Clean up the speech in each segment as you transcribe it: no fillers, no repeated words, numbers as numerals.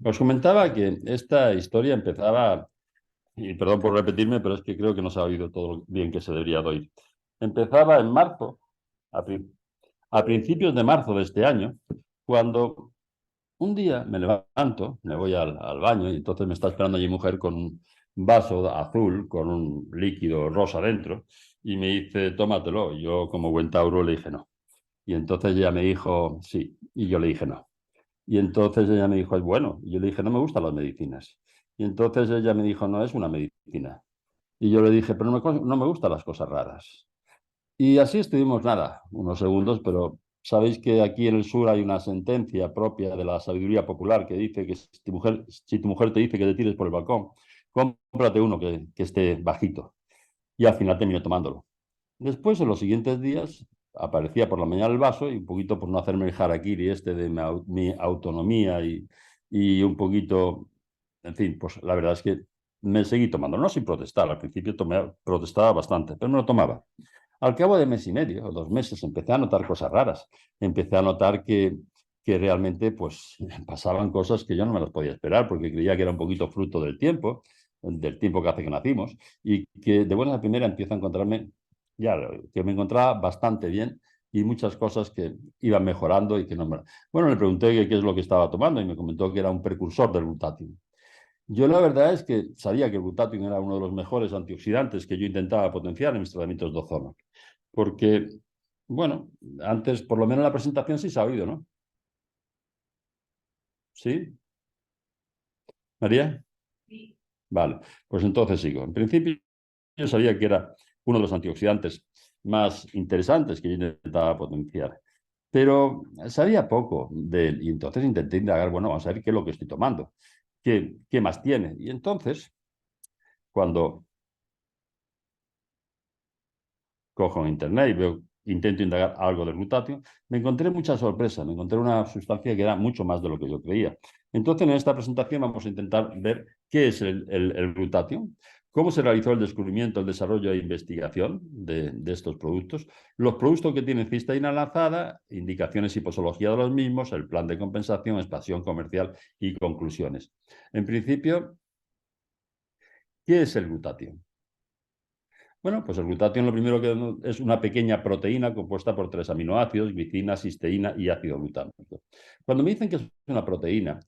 Os comentaba que esta historia empezaba, y perdón por repetirme, pero es que creo que no se ha oído todo lo bien que se debería de oír. Empezaba en marzo, a, pri- a principios de marzo de este año, cuando un día me levanto, me voy al baño y entonces me está esperando mi mujer con un vaso azul con un líquido rosa dentro y me dice, tómatelo. Y yo, como buen Tauro, le dije no. Y entonces ella me dijo, sí, y yo le dije no. Y entonces ella me dijo, es bueno. Y yo le dije, no me gustan las medicinas. Y entonces ella me dijo, no es una medicina. Y yo le dije, pero no me gustan las cosas raras. Y así estuvimos, nada, unos segundos, pero sabéis que aquí en el sur hay una sentencia propia de la sabiduría popular que dice que si tu mujer te dice que te tires por el balcón, cómprate uno que esté bajito. Y al final terminé tomándolo. Después, en los siguientes días, aparecía por la mañana el vaso y un poquito por no hacerme el harakiri este de mi autonomía y un poquito, en fin, pues la verdad es que me seguí tomando, no sin protestar. Al principio protestaba bastante, pero me lo tomaba. Al cabo de mes y medio o 2 meses empecé a notar cosas raras. Empecé a notar que realmente pues pasaban cosas que yo no me las podía esperar porque creía que era un poquito fruto del tiempo que hace que nacimos y que de buena primera empiezo a encontrarme, ya que me encontraba bastante bien y muchas cosas que iban mejorando y que no me... Bueno, le pregunté qué es lo que estaba tomando y me comentó que era un precursor del glutatión. Yo la verdad es que sabía que el glutatión era uno de los mejores antioxidantes que yo intentaba potenciar en mis tratamientos de ozono. Porque, bueno, antes, por lo menos en la presentación sí se ha oído, ¿no? ¿Sí? ¿María? Vale, pues entonces sigo. En principio yo sabía que era uno de los antioxidantes más interesantes que yo intentaba potenciar, pero sabía poco de él y entonces intenté indagar, bueno, vamos a ver qué es lo que estoy tomando, qué más tiene. Y entonces, cuando cojo en internet y intento indagar algo del glutatión, me encontré mucha sorpresa, me encontré una sustancia que era mucho más de lo que yo creía. Entonces, en esta presentación vamos a intentar ver qué es el glutatión, cómo se realizó el descubrimiento, el desarrollo e investigación de estos productos, los productos que tienen cisteína lanzada, indicaciones y posología de los mismos, el plan de compensación, expansión comercial y conclusiones. En principio, ¿qué es el glutatión? Bueno, pues el glutatión lo primero que es una pequeña proteína compuesta por 3 aminoácidos, glicina, cisteína y ácido glutámico. Cuando me dicen que es una proteína,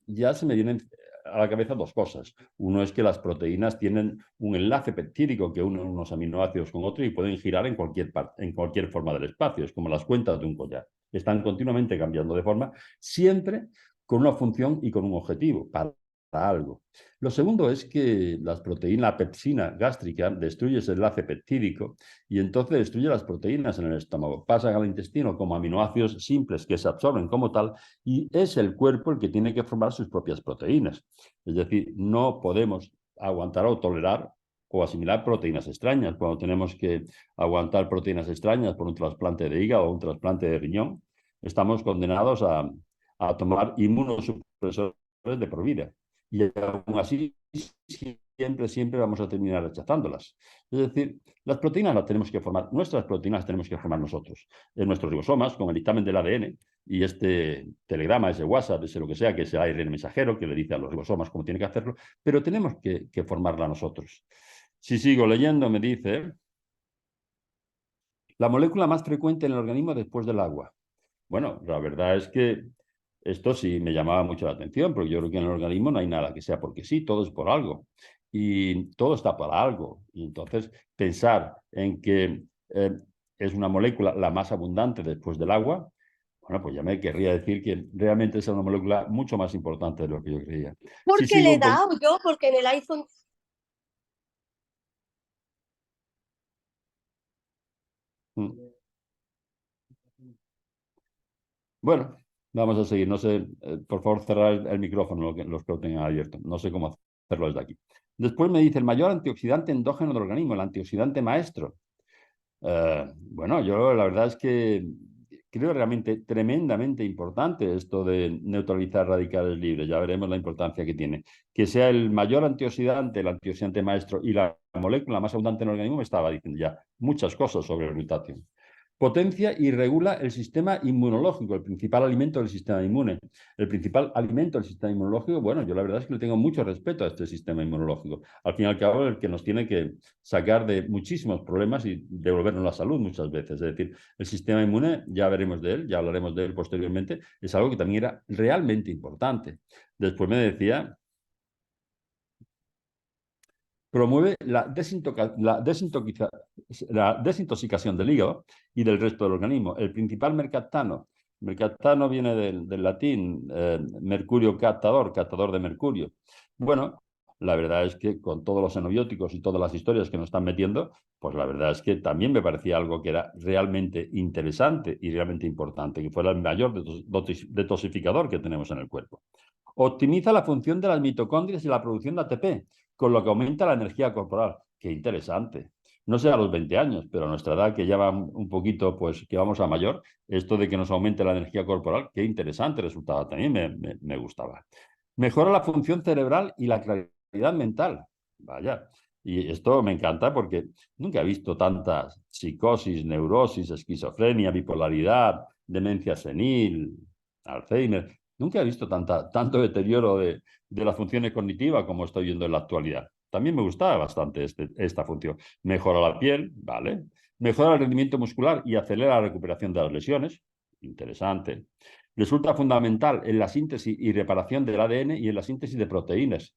ya se me vienen a la cabeza dos cosas. Uno es que las proteínas tienen un enlace peptídico que une unos aminoácidos con otros y pueden girar en cualquier parte, en cualquier forma del espacio. Es como las cuentas de un collar. Están continuamente cambiando de forma, siempre con una función y con un objetivo, para algo. Lo segundo es que las proteínas, la pepsina gástrica destruye ese enlace peptídico y entonces destruye las proteínas en el estómago. Pasan al intestino como aminoácidos simples que se absorben como tal y es el cuerpo el que tiene que formar sus propias proteínas. Es decir, no podemos aguantar o tolerar o asimilar proteínas extrañas. Cuando tenemos que aguantar proteínas extrañas por un trasplante de hígado o un trasplante de riñón, estamos condenados a tomar inmunosupresores de por vida y aún así siempre vamos a terminar rechazándolas. Es decir, las proteínas las tenemos que formar, nuestras proteínas las tenemos que formar nosotros, en nuestros ribosomas, con el dictamen del ADN y este telegrama, ese WhatsApp, ese lo que sea, que es el ARN mensajero, que le dice a los ribosomas cómo tiene que hacerlo, pero tenemos que formarla nosotros. Si sigo leyendo, me dice, la molécula más frecuente en el organismo después del agua. Bueno, la verdad es que esto sí me llamaba mucho la atención, porque yo creo que en el organismo no hay nada que sea porque sí, todo es por algo. Y todo está para algo. Y entonces pensar en que es una molécula la más abundante después del agua, bueno, pues ya me querría decir que realmente es una molécula mucho más importante de lo que yo creía. Si Porque sigo le un he poco... dado yo, porque en el iPhone. Bueno, vamos a seguir. No sé, por favor, cerrar el micrófono, los que lo tengan abierto. No sé cómo hacerlo desde aquí. Después me dice el mayor antioxidante endógeno del organismo, el antioxidante maestro. Bueno, yo la verdad es que creo realmente tremendamente importante esto de neutralizar radicales libres. Ya veremos la importancia que tiene. Que sea el mayor antioxidante, el antioxidante maestro y la molécula más abundante en el organismo, me estaba diciendo ya muchas cosas sobre el glutatión. Potencia y regula el sistema inmunológico, el principal alimento del sistema inmune. El principal alimento del sistema inmunológico, bueno, yo la verdad es que le tengo mucho respeto a este sistema inmunológico. Al fin y al cabo, el que nos tiene que sacar de muchísimos problemas y devolvernos la salud muchas veces. Es decir, el sistema inmune, ya veremos de él, ya hablaremos de él posteriormente, es algo que también era realmente importante. Después me decía... Promueve la desintoxicación del hígado y del resto del organismo. El principal mercaptano viene del latín mercurio captador, captador de mercurio. Bueno, la verdad es que con todos los xenobióticos y todas las historias que nos están metiendo, pues la verdad es que también me parecía algo que era realmente interesante y realmente importante, que fuera el mayor detoxificador que tenemos en el cuerpo. Optimiza la función de las mitocondrias y la producción de ATP, con lo que aumenta la energía corporal. Qué interesante. No sé a los 20 años, pero a nuestra edad, que ya va un poquito, pues que vamos a mayor, esto de que nos aumente la energía corporal, qué interesante resultaba. También me gustaba. Mejora la función cerebral y la claridad mental. Vaya. Y esto me encanta porque nunca he visto tantas psicosis, neurosis, esquizofrenia, bipolaridad, demencia senil, Alzheimer. Nunca he visto tanto deterioro de las funciones cognitivas como estoy viendo en la actualidad. También me gustaba bastante esta función. Mejora la piel, ¿vale? Mejora el rendimiento muscular y acelera la recuperación de las lesiones. Interesante. Resulta fundamental en la síntesis y reparación del ADN y en la síntesis de proteínas.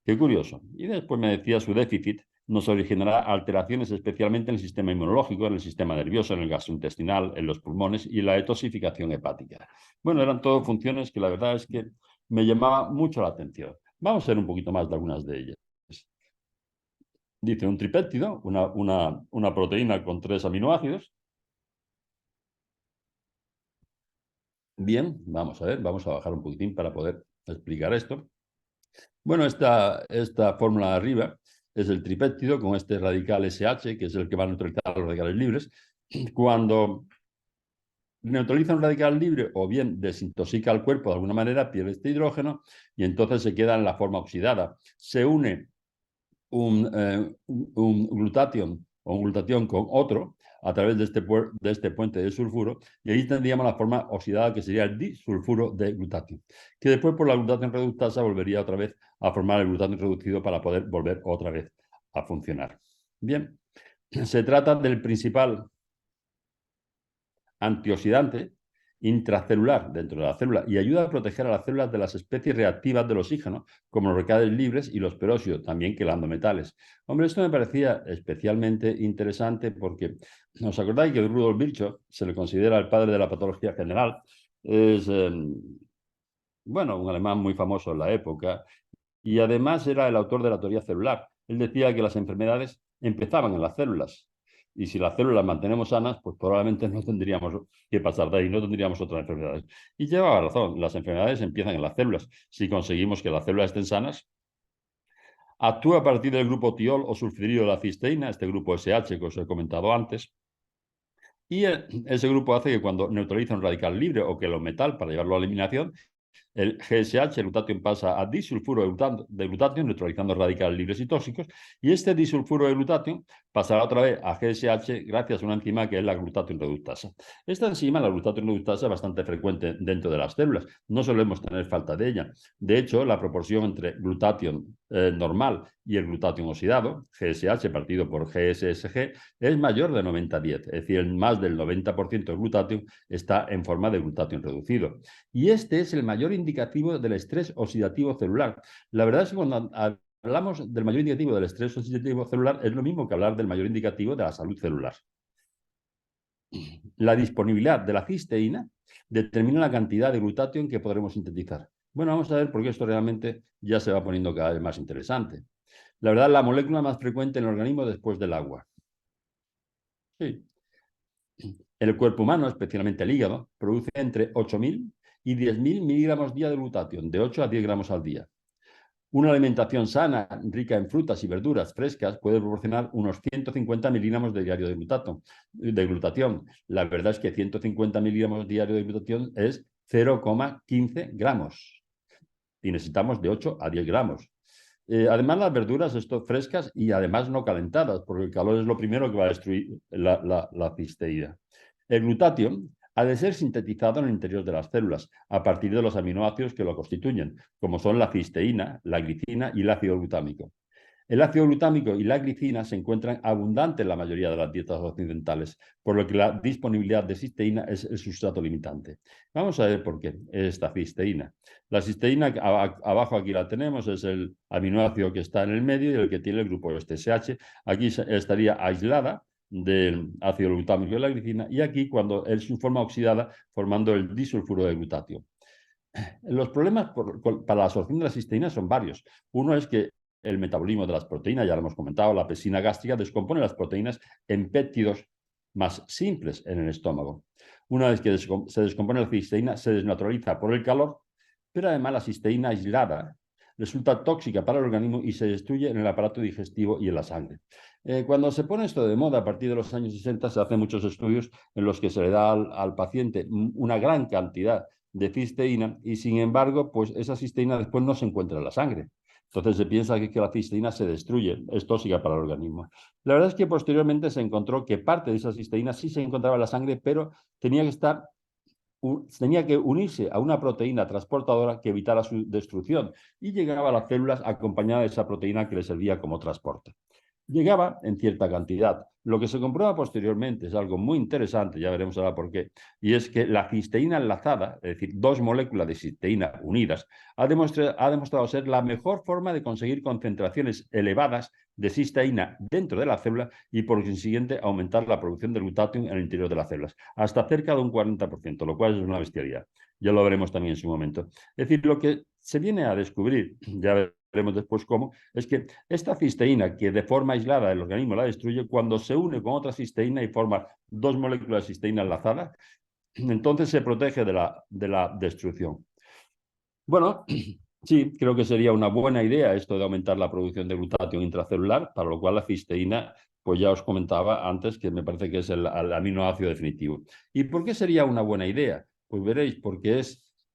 Qué curioso. Y después me decía su déficit nos originará alteraciones especialmente en el sistema inmunológico, en el sistema nervioso, en el gastrointestinal, en los pulmones y la detoxificación hepática. Bueno, eran todas funciones que la verdad es que me llamaba mucho la atención. Vamos a ver un poquito más de algunas de ellas. Dice un tripéptido, una proteína con 3 aminoácidos. Bien, vamos a ver, vamos a bajar un poquitín para poder explicar esto. Bueno, esta fórmula de arriba es el tripéptido con este radical SH, que es el que va a neutralizar los radicales libres. Cuando neutraliza un radical libre o bien desintoxica el cuerpo de alguna manera, pierde este hidrógeno y entonces se queda en la forma oxidada. Se une un glutatión o un glutatión con otro a través de este puente de sulfuro y ahí tendríamos la forma oxidada que sería el disulfuro de glutatión, que después por la glutatión reductasa volvería otra vez a formar el glutatión reducido para poder volver otra vez a funcionar. Bien, se trata del principal antioxidante intracelular dentro de la célula y ayuda a proteger a las células de las especies reactivas del oxígeno, como los radicales libres y los peróxidos, también quelando metales. Hombre, esto me parecía especialmente interesante porque, ¿os acordáis que Rudolf Virchow se le considera el padre de la patología general? Es, bueno, un alemán muy famoso en la época y además era el autor de la teoría celular. Él decía que las enfermedades empezaban en las células. Y si las células mantenemos sanas, pues probablemente no tendríamos que pasar de ahí, no tendríamos otras enfermedades. Y llevaba razón, las enfermedades empiezan en las células. Si conseguimos que las células estén sanas, actúa a partir del grupo tiol o sulfidilo de la cisteína, este grupo SH que os he comentado antes. Y ese grupo hace que cuando neutraliza un radical libre o que lo metal para llevarlo a la eliminación, el GSH, el glutatión, pasa a disulfuro de glutatión, neutralizando radicales libres y tóxicos, y este disulfuro de glutatión pasará otra vez a GSH gracias a una enzima que es la glutatión reductasa. Esta enzima, la glutatión reductasa, es bastante frecuente dentro de las células. No solemos tener falta de ella. De hecho, la proporción entre glutatión normal y el glutatión oxidado, GSH partido por GSSG, es mayor de 90-10. Es decir, más del 90% del glutatión está en forma de glutatión reducido. Y este es el mayor indicativo del estrés oxidativo celular. La verdad es que cuando hablamos del mayor indicativo del estrés oxidativo celular es lo mismo que hablar del mayor indicativo de la salud celular. La disponibilidad de la cisteína determina la cantidad de glutatión que podremos sintetizar. Bueno, vamos a ver por qué esto realmente ya se va poniendo cada vez más interesante. La verdad, la molécula más frecuente en el organismo después del agua. Sí. El cuerpo humano, especialmente el hígado, produce entre 8.000 y 10.000 miligramos día de glutatión, de 8 a 10 gramos al día. Una alimentación sana, rica en frutas y verduras frescas, puede proporcionar unos 150 miligramos de diario de glutatión. La verdad es que 150 miligramos diario de glutatión es 0,15 gramos. Y necesitamos de 8 a 10 gramos. Además, las verduras frescas y además no calentadas, porque el calor es lo primero que va a destruir la cisteína. El glutatión ha de ser sintetizado en el interior de las células a partir de los aminoácidos que lo constituyen, como son la cisteína, la glicina y el ácido glutámico. El ácido glutámico y la glicina se encuentran abundantes en la mayoría de las dietas occidentales, por lo que la disponibilidad de cisteína es el sustrato limitante. Vamos a ver por qué esta cisteína. La cisteína, abajo aquí la tenemos, es el aminoácido que está en el medio y el que tiene el grupo SH. Aquí estaría aislada del ácido glutámico y la glicina, y aquí cuando es su forma oxidada formando el disulfuro de glutatio. Los problemas para la absorción de la cisteína son varios. Uno es que el metabolismo de las proteínas, ya lo hemos comentado, la pepsina gástrica descompone las proteínas en péptidos más simples en el estómago. Una vez que se descompone la cisteína, se desnaturaliza por el calor, pero además la cisteína aislada resulta tóxica para el organismo y se destruye en el aparato digestivo y en la sangre. Cuando se pone esto de moda a partir de los años 60, se hacen muchos estudios en los que se le da al paciente una gran cantidad de cisteína y, sin embargo, pues esa cisteína después no se encuentra en la sangre. Entonces se piensa que la cisteína se destruye, es tóxica para el organismo. La verdad es que posteriormente se encontró que parte de esa cisteína sí se encontraba en la sangre, pero tenía que unirse a una proteína transportadora que evitara su destrucción y llegaba a las células acompañada de esa proteína que le servía como transporte. Llegaba en cierta cantidad. Lo que se comprueba posteriormente es algo muy interesante, ya veremos ahora por qué, y es que la cisteína enlazada, es decir, dos moléculas de cisteína unidas, ha demostrado ser la mejor forma de conseguir concentraciones elevadas de cisteína dentro de la célula y por consiguiente aumentar la producción de glutatión en el interior de las células, hasta cerca de un 40%, lo cual es una bestialidad. Ya lo veremos también en su momento. Es decir, lo que se viene a descubrir, ya veremos después cómo, es que esta cisteína, que de forma aislada el organismo la destruye, cuando se une con otra cisteína y forma dos moléculas de cisteína enlazadas, entonces se protege de la destrucción. Bueno, sí, creo que sería una buena idea esto de aumentar la producción de glutatión intracelular, para lo cual la cisteína, pues ya os comentaba antes que me parece que es el aminoácido definitivo. ¿Y por qué sería una buena idea? Pues veréis, porque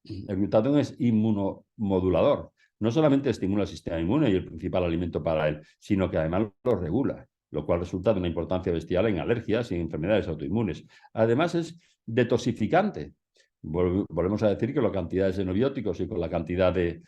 el glutatión es inmunomodulador. No solamente estimula el sistema inmune y el principal alimento para él, sino que además lo regula, lo cual resulta de una importancia bestial en alergias y en enfermedades autoinmunes. Además es detoxificante. Volvemos a decir que la cantidad de xenobióticos y con la cantidad de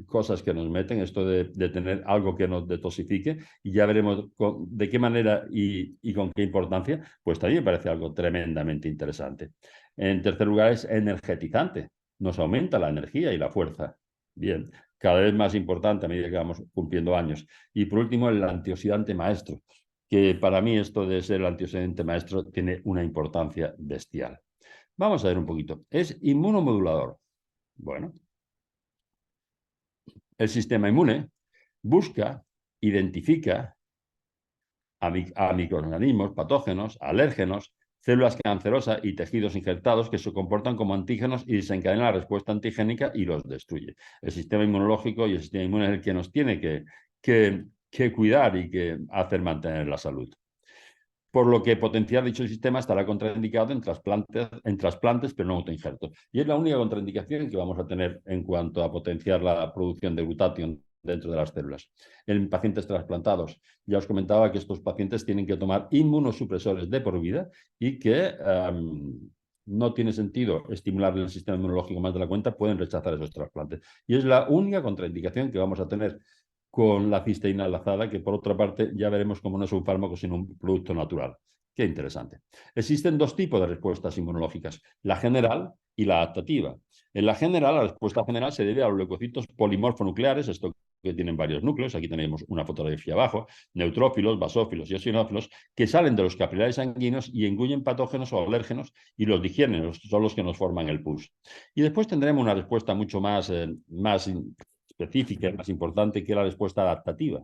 cosas que nos meten, esto de tener algo que nos detoxifique, y ya veremos de qué manera y con qué importancia, pues también me parece algo tremendamente interesante. En tercer lugar, es energetizante. Nos aumenta la energía y la fuerza. Bien, cada vez más importante a medida que vamos cumpliendo años. Y por último, el antioxidante maestro, que para mí esto de ser el antioxidante maestro tiene una importancia bestial. Vamos a ver un poquito. Es inmunomodulador. Bueno, el sistema inmune busca, identifica a microorganismos, patógenos, alérgenos, células cancerosas y tejidos infectados que se comportan como antígenos y desencadenan la respuesta antigénica y los destruye. El sistema inmunológico y el sistema inmune es el que nos tiene que cuidar y que hacer mantener la salud. Por lo que potenciar dicho sistema estará contraindicado en trasplantes, pero no autoinjertos. Y es la única contraindicación que vamos a tener en cuanto a potenciar la producción de glutatión dentro de las células. En pacientes trasplantados, ya os comentaba que estos pacientes tienen que tomar inmunosupresores de por vida y que no tiene sentido estimular el sistema inmunológico más de la cuenta, pueden rechazar esos trasplantes. Y es la única contraindicación que vamos a tener con la cisteína enlazada, que por otra parte ya veremos cómo no es un fármaco sino un producto natural. Qué interesante. Existen dos tipos de respuestas inmunológicas, la general y la adaptativa. En la general, la respuesta general se debe a los leucocitos polimorfonucleares, esto que tienen varios núcleos, aquí tenemos una fotografía abajo, neutrófilos, basófilos y eosinófilos, que salen de los capilares sanguíneos y engullen patógenos o alérgenos y los digieren, son los que nos forman el pus. Y después tendremos una respuesta mucho más específica, más importante, que la respuesta adaptativa,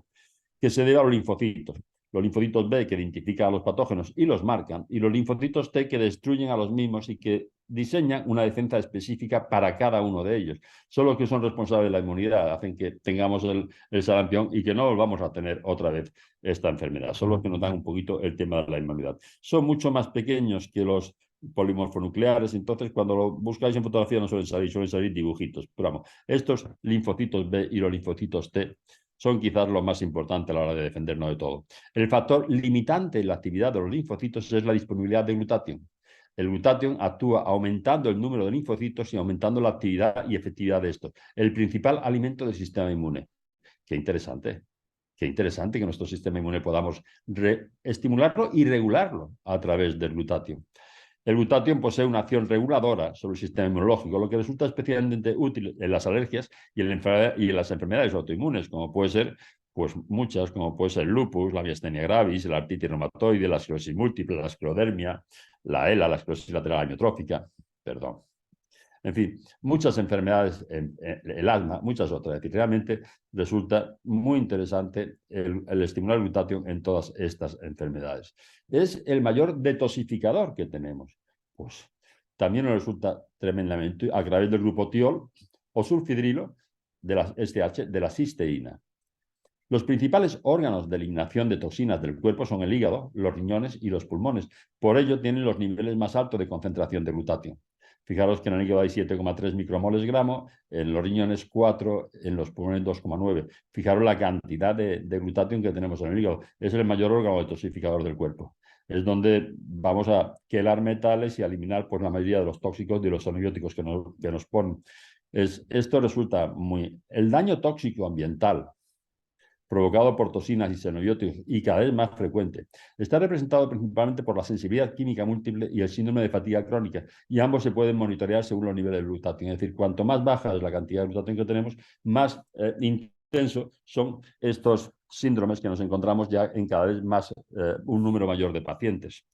que se debe a los linfocitos. Los linfocitos B, que identifican a los patógenos y los marcan, y los linfocitos T, que destruyen a los mismos y que diseñan una defensa específica para cada uno de ellos. Son los que son responsables de la inmunidad, hacen que tengamos el sarampión y que no volvamos a tener otra vez esta enfermedad. Son los que nos dan un poquito el tema de la inmunidad. Son mucho más pequeños que los polimorfonucleares, entonces cuando lo buscáis en fotografía no suelen salir dibujitos, pero vamos, estos linfocitos B y los linfocitos T son quizás lo más importante a la hora de defendernos de todo. El factor limitante en la actividad de los linfocitos es la disponibilidad de glutatión. El glutatión actúa aumentando el número de linfocitos y aumentando la actividad y efectividad de estos. El principal alimento del sistema inmune. Qué interesante. Qué interesante que nuestro sistema inmune podamos estimularlo y regularlo a través del glutatión. El glutatión posee una acción reguladora sobre el sistema inmunológico, lo que resulta especialmente útil en las alergias y en las enfermedades autoinmunes, como puede ser, pues muchas, como puede ser el lupus, la miastenia gravis, la artritis reumatoide, la esclerosis múltiple, la esclerodermia, la ELA, la esclerosis lateral amiotrófica, perdón. En fin, muchas enfermedades, el asma, muchas otras. Es decir, realmente resulta muy interesante el estimular el glutatión en todas estas enfermedades. Es el mayor detoxificador que tenemos. Pues también nos resulta tremendamente a través del grupo tiol o sulfidrilo de la STH, de la cisteína. Los principales órganos de eliminación de toxinas del cuerpo son el hígado, los riñones y los pulmones. Por ello tienen los niveles más altos de concentración de glutatión. Fijaros que en el hígado hay 7,3 micromoles gramo, en los riñones 4, en los pulmones 2,9. Fijaros la cantidad de glutatión que tenemos en el hígado. Es el mayor órgano detoxificador del cuerpo. Es donde vamos a quelar metales y a eliminar pues, la mayoría de los tóxicos y de los antibióticos que nos ponen. Esto resulta muy... El daño tóxico ambiental provocado por toxinas y xenobióticos y cada vez más frecuente. Está representado principalmente por la sensibilidad química múltiple y el síndrome de fatiga crónica, y ambos se pueden monitorear según los niveles de glutatión. Es decir, cuanto más baja es la cantidad de glutatión que tenemos, más intenso son estos síndromes que nos encontramos ya en cada vez más, un número mayor de pacientes.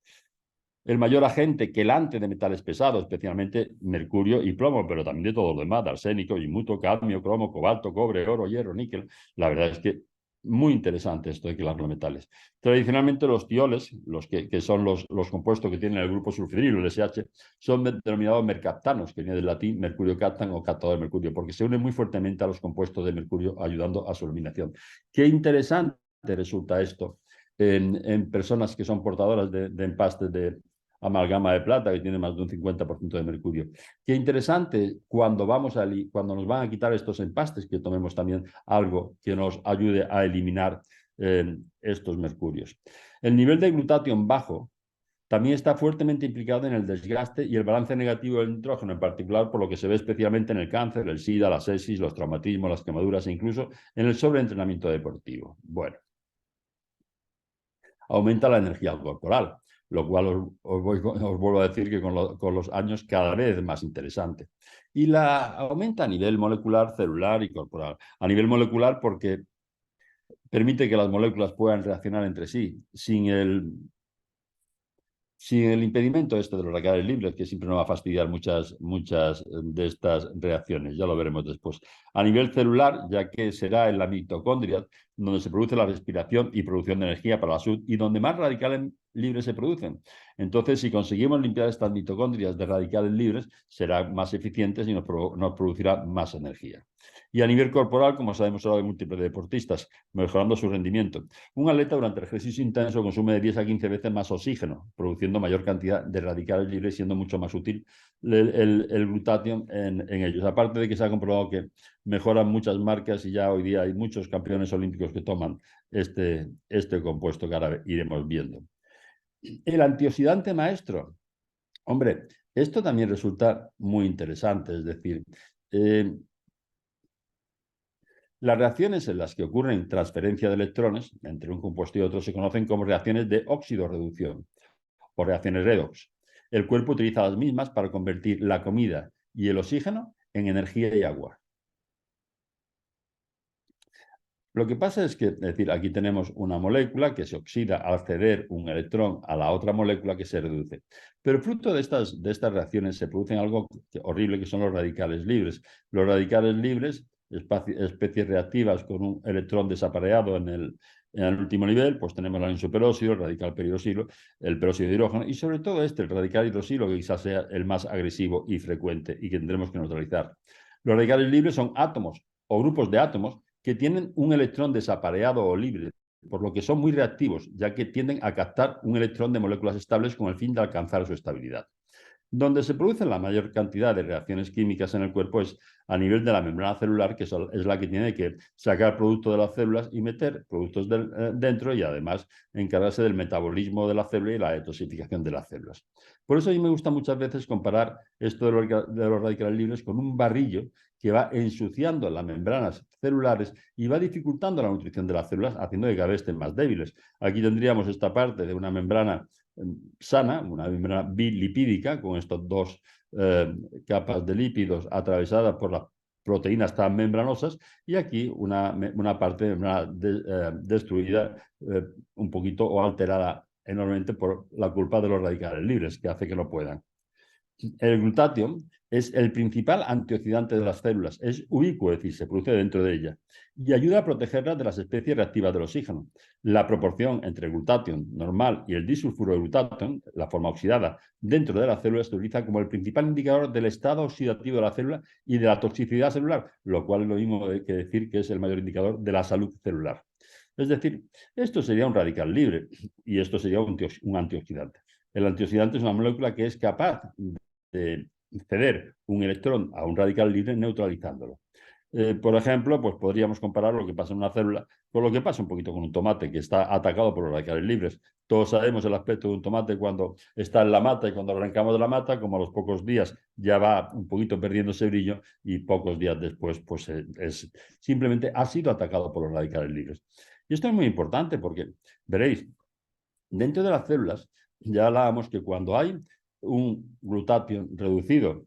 El mayor agente quelante de metales pesados, especialmente mercurio y plomo, pero también de todo lo demás, arsénico, inmuto, cadmio, cromo, cobalto, cobre, oro, hierro, níquel. La verdad es que muy interesante esto de quelar los metales. Tradicionalmente los tioles, que son los compuestos que tienen el grupo sulfidrilo, el SH, son denominados mercaptanos, que viene del latín mercurio captan o captador de mercurio, porque se unen muy fuertemente a los compuestos de mercurio, ayudando a su eliminación. Qué interesante resulta esto en personas que son portadoras de empastes de amalgama de plata, que tiene más de un 50% de mercurio. Qué interesante cuando nos van a quitar estos empastes, que tomemos también algo que nos ayude a eliminar estos mercurios. El nivel de glutatión bajo también está fuertemente implicado en el desgaste y el balance negativo del nitrógeno, en particular por lo que se ve especialmente en el cáncer, el SIDA, la sepsis, los traumatismos, las quemaduras e incluso en el sobreentrenamiento deportivo. Bueno, aumenta la energía corporal, lo cual os vuelvo a decir que con los años cada vez es más interesante. Y la aumenta a nivel molecular, celular y corporal. A nivel molecular porque permite que las moléculas puedan reaccionar entre sí sin el impedimento de los radicales libres, que siempre nos va a fastidiar muchas de estas reacciones, ya lo veremos después. A nivel celular, ya que será en la mitocondria donde se produce la respiración y producción de energía para la salud y donde más radicales libres se producen. Entonces, si conseguimos limpiar estas mitocondrias de radicales libres, serán más eficientes y nos producirá más energía. Y a nivel corporal, como sabemos ahora de múltiples deportistas, mejorando su rendimiento. Un atleta durante el ejercicio intenso consume de 10 a 15 veces más oxígeno, produciendo mayor cantidad de radicales libres, siendo mucho más útil el glutatión en ellos. Aparte de que se ha comprobado que mejoran muchas marcas y ya hoy día hay muchos campeones olímpicos que toman este compuesto que ahora iremos viendo. El antioxidante maestro. Hombre, esto también resulta muy interesante, es decir, las reacciones en las que ocurren transferencia de electrones entre un compuesto y otro se conocen como reacciones de óxido-reducción o reacciones redox. El cuerpo utiliza las mismas para convertir la comida y el oxígeno en energía y agua. Lo que pasa es que, es decir, aquí tenemos una molécula que se oxida al ceder un electrón a la otra molécula que se reduce. Pero fruto de estas reacciones se producen algo horrible que son los radicales libres. Los radicales libres, especies reactivas con un electrón desapareado en el último nivel, pues tenemos el superóxido, el radical peroxilo, el peróxido de hidrógeno y sobre todo el radical hidroxilo, que quizás sea el más agresivo y frecuente y que tendremos que neutralizar. Los radicales libres son átomos o grupos de átomos que tienen un electrón desapareado o libre, por lo que son muy reactivos, ya que tienden a captar un electrón de moléculas estables con el fin de alcanzar su estabilidad. Donde se produce la mayor cantidad de reacciones químicas en el cuerpo es a nivel de la membrana celular, que es la que tiene que sacar producto de las células y meter productos dentro, y además encargarse del metabolismo de la célula y la detoxificación de las células. Por eso a mí me gusta muchas veces comparar esto de los radicales libres con un barrillo que va ensuciando las membranas celulares y va dificultando la nutrición de las células, haciendo que cada vez estén más débiles. Aquí tendríamos esta parte de una membrana sana, una membrana bilipídica, con estas dos capas de lípidos atravesadas por las proteínas tan membranosas, y aquí una parte de membrana destruida un poquito o alterada enormemente por la culpa de los radicales libres, que hace que no puedan. El glutatión es el principal antioxidante de las células, es ubicuo, es decir, se produce dentro de ellas, y ayuda a protegerlas de las especies reactivas del oxígeno. La proporción entre el glutatión normal y el disulfuro de glutatión, la forma oxidada, dentro de la célula se utiliza como el principal indicador del estado oxidativo de la célula y de la toxicidad celular, lo cual es lo mismo que decir que es el mayor indicador de la salud celular. Es decir, esto sería un radical libre y esto sería un antioxidante. El antioxidante es una molécula que es capaz de ceder un electrón a un radical libre neutralizándolo. Por ejemplo, pues podríamos comparar lo que pasa en una célula con lo que pasa un poquito con un tomate que está atacado por los radicales libres. Todos sabemos el aspecto de un tomate cuando está en la mata, y cuando lo arrancamos de la mata, como a los pocos días ya va un poquito perdiendo ese brillo, y pocos días después pues simplemente ha sido atacado por los radicales libres. Y esto es muy importante porque, veréis, dentro de las células ya hablábamos que cuando hay un glutatión reducido,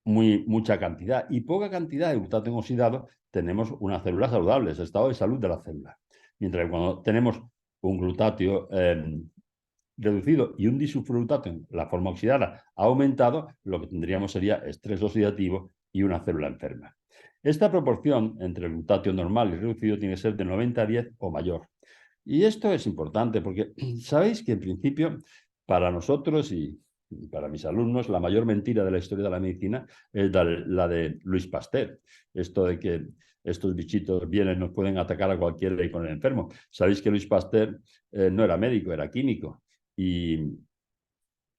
mucha cantidad y poca cantidad de glutatión oxidado, tenemos una célula saludable, es el estado de salud de la célula. Mientras que cuando tenemos un glutatio reducido y un disulfurglutatión, la forma oxidada, ha aumentado, lo que tendríamos sería estrés oxidativo y una célula enferma. Esta proporción entre el glutatio normal y reducido tiene que ser de 90-10 o mayor. Y esto es importante porque sabéis que en principio para nosotros y para mis alumnos la mayor mentira de la historia de la medicina es la de Louis Pasteur. Esto de que estos bichitos vienen, nos pueden atacar a cualquiera y poner enfermo. Sabéis que Louis Pasteur no era médico, era químico. Y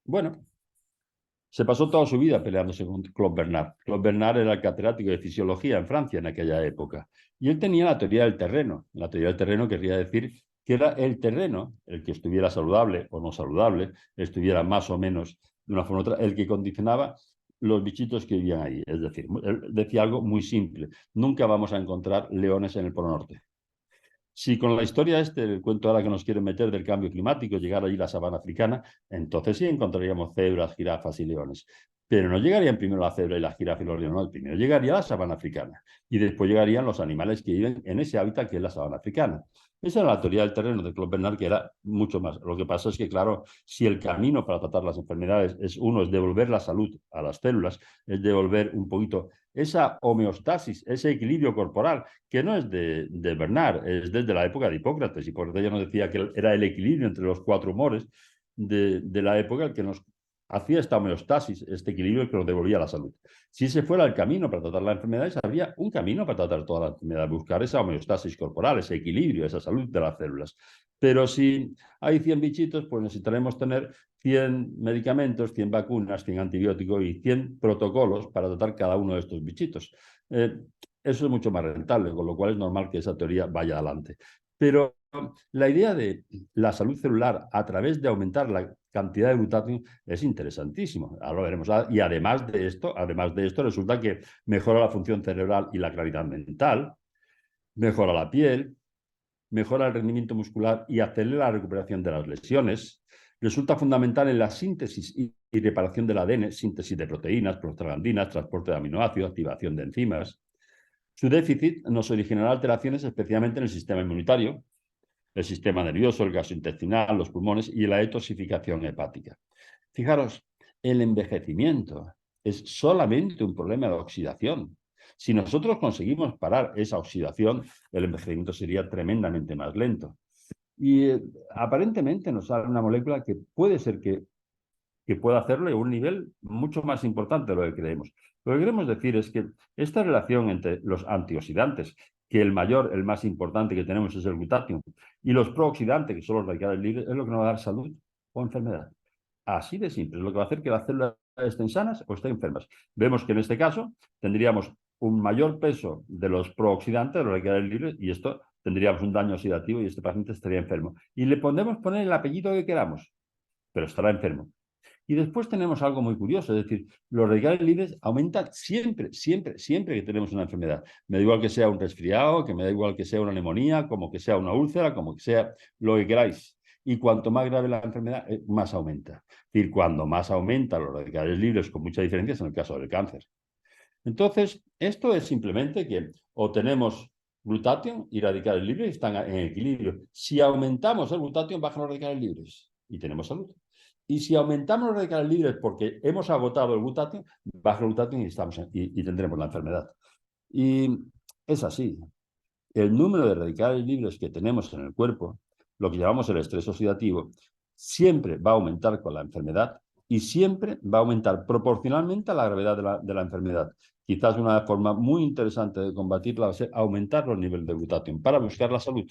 bueno, se pasó toda su vida peleándose con Claude Bernard. Claude Bernard era el catedrático de fisiología en Francia en aquella época. Y él tenía la teoría del terreno. La teoría del terreno querría decir que era el terreno, el que estuviera saludable o no saludable, estuviera más o menos de una forma u otra, el que condicionaba los bichitos que vivían ahí. Es decir, él decía algo muy simple: nunca vamos a encontrar leones en el Polo Norte. Si con la historia el cuento ahora que nos quieren meter del cambio climático, llegar allí a la sabana africana, entonces sí encontraríamos cebras, jirafas y leones. Pero no llegarían primero la cebra y la jirafa y los leones, no, primero llegaría la sabana africana. Y después llegarían los animales que viven en ese hábitat que es la sabana africana. Esa era la teoría del terreno de Claude Bernard, que era mucho más. Lo que pasa es que, claro, si el camino para tratar las enfermedades es devolver la salud a las células, es devolver un poquito esa homeostasis, ese equilibrio corporal, que no es de Bernard, es desde la época de Hipócrates. Hipócrates ya nos decía que era el equilibrio entre los cuatro humores de la época el que nos hacía esta homeostasis, este equilibrio que nos devolvía la salud. Si ese fuera el camino para tratar las enfermedades, habría un camino para tratar todas las enfermedades, buscar esa homeostasis corporal, ese equilibrio, esa salud de las células. Pero si hay 100 bichitos, pues necesitaremos tener 100 medicamentos, 100 vacunas, 100 antibióticos y 100 protocolos para tratar cada uno de estos bichitos. Eso es mucho más rentable, con lo cual es normal que esa teoría vaya adelante. Pero la idea de la salud celular a través de aumentar la cantidad de glutatión es interesantísimo. Ahora lo veremos. Y además de esto, resulta que mejora la función cerebral y la claridad mental, mejora la piel, mejora el rendimiento muscular y acelera la recuperación de las lesiones. Resulta fundamental en la síntesis y reparación del ADN, síntesis de proteínas, prostaglandinas, transporte de aminoácidos, activación de enzimas. Su déficit nos originará alteraciones especialmente en el sistema inmunitario, el sistema nervioso, el gastrointestinal, los pulmones y la detoxificación hepática. Fijaros, el envejecimiento es solamente un problema de oxidación. Si nosotros conseguimos parar esa oxidación, el envejecimiento sería tremendamente más lento. Y aparentemente nos sale una molécula que puede ser que pueda hacerlo a un nivel mucho más importante de lo que creemos. Lo que queremos decir es que esta relación entre los antioxidantes, que el más importante que tenemos es el glutatión, y los prooxidantes, que son los radicales libres, es lo que nos va a dar salud o enfermedad. Así de simple, es lo que va a hacer que las células estén sanas o estén enfermas. Vemos que en este caso tendríamos un mayor peso de los prooxidantes, de los radicales libres, y esto tendríamos un daño oxidativo y este paciente estaría enfermo. Y le podemos poner el apellido que queramos, pero estará enfermo. Y después tenemos algo muy curioso, es decir, los radicales libres aumentan siempre, siempre, siempre que tenemos una enfermedad. Me da igual que sea un resfriado, que me da igual que sea una neumonía, como que sea una úlcera, como que sea lo que queráis. Y cuanto más grave la enfermedad, más aumenta. Es decir, cuando más aumenta los radicales libres, con muchas diferencias en el caso del cáncer. Entonces, esto es simplemente que o tenemos glutatión y radicales libres están en equilibrio. Si aumentamos el glutatión, bajan los radicales libres y tenemos salud. Y si aumentamos los radicales libres porque hemos agotado el glutatión, baja el glutatión y tendremos la enfermedad. Y es así. El número de radicales libres que tenemos en el cuerpo, lo que llamamos el estrés oxidativo, siempre va a aumentar con la enfermedad y siempre va a aumentar proporcionalmente a la gravedad de la enfermedad. Quizás una forma muy interesante de combatirla va a ser aumentar los niveles de glutatión para buscar la salud.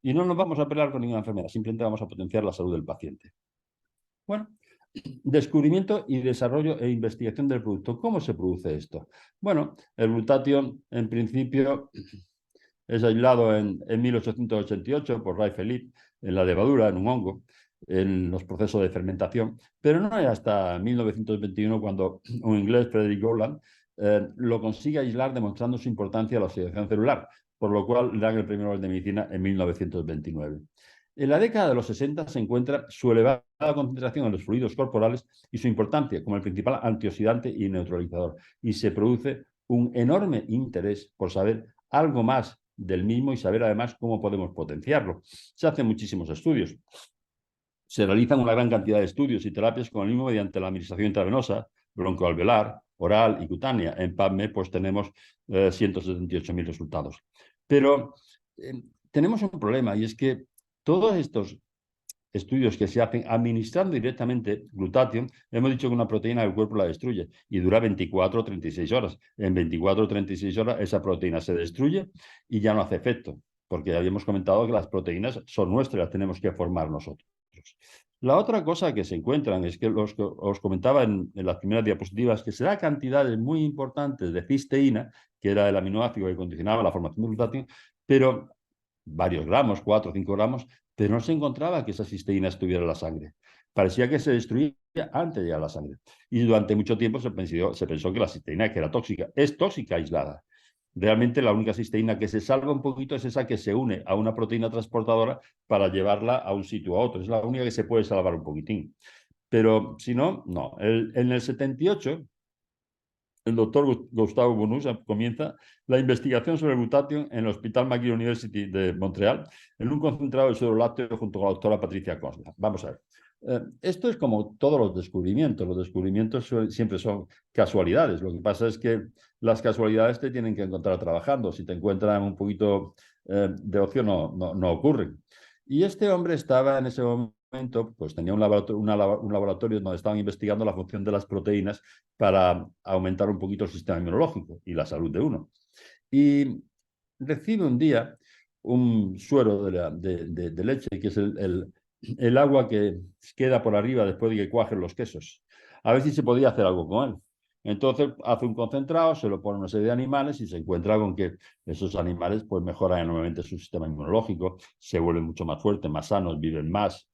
Y no nos vamos a pelear con ninguna enfermedad, simplemente vamos a potenciar la salud del paciente. Bueno, descubrimiento y desarrollo e investigación del producto. ¿Cómo se produce esto? Bueno, el glutatión, en principio, es aislado en 1888 por Ray Philippe en la levadura, en un hongo, en los procesos de fermentación, pero no es hasta 1921 cuando un inglés, Frederick Gowland, lo consigue aislar demostrando su importancia a la oxidación celular, por lo cual le dan el premio Nobel de Medicina en 1929. En la década de los 60 se encuentra su elevada concentración en los fluidos corporales y su importancia como el principal antioxidante y neutralizador. Y se produce un enorme interés por saber algo más del mismo y saber además cómo podemos potenciarlo. Se hacen muchísimos estudios. Se realizan una gran cantidad de estudios y terapias con el mismo mediante la administración intravenosa, broncoalveolar, oral y cutánea. En PubMed pues tenemos 178.000 resultados. Pero tenemos un problema y es que todos estos estudios que se hacen administrando directamente glutatión, hemos dicho que una proteína del cuerpo la destruye y dura 24 o 36 horas. En 24 o 36 horas esa proteína se destruye y ya no hace efecto, porque habíamos comentado que las proteínas son nuestras, las tenemos que formar nosotros. La otra cosa que se encuentran es que os comentaba en las primeras diapositivas que se da cantidades muy importantes de cisteína, que era el aminoácido que condicionaba la formación de glutatión, pero varios gramos, 4 o 5 gramos, pero no se encontraba que esa cisteína estuviera en la sangre. Parecía que se destruía antes de llegar a la sangre. Y durante mucho tiempo se pensó que la cisteína que era tóxica. Es tóxica aislada. Realmente la única cisteína que se salva un poquito es esa que se une a una proteína transportadora para llevarla a un sitio u otro. Es la única que se puede salvar un poquitín. Pero si no, no. En el 78, el doctor Gustavo Bonus comienza la investigación sobre el glutatión en el Hospital McGill University de Montreal en un concentrado de suero lácteo junto con la doctora Patricia Costa. Vamos a ver. Esto es como todos los descubrimientos. Los descubrimientos siempre son casualidades. Lo que pasa es que las casualidades te tienen que encontrar trabajando. Si te encuentran un poquito de ocio, no ocurren. Y este hombre estaba en ese momento, pues tenía un laboratorio donde estaban investigando la función de las proteínas para aumentar un poquito el sistema inmunológico y la salud de uno. Y recibe un día un suero de leche, que es el agua que queda por arriba después de que cuajen los quesos. A ver si se podía hacer algo con él. Entonces hace un concentrado, se lo pone a una serie de animales y se encuentra con que esos animales pues mejoran enormemente su sistema inmunológico, se vuelven mucho más fuertes, más sanos, viven más.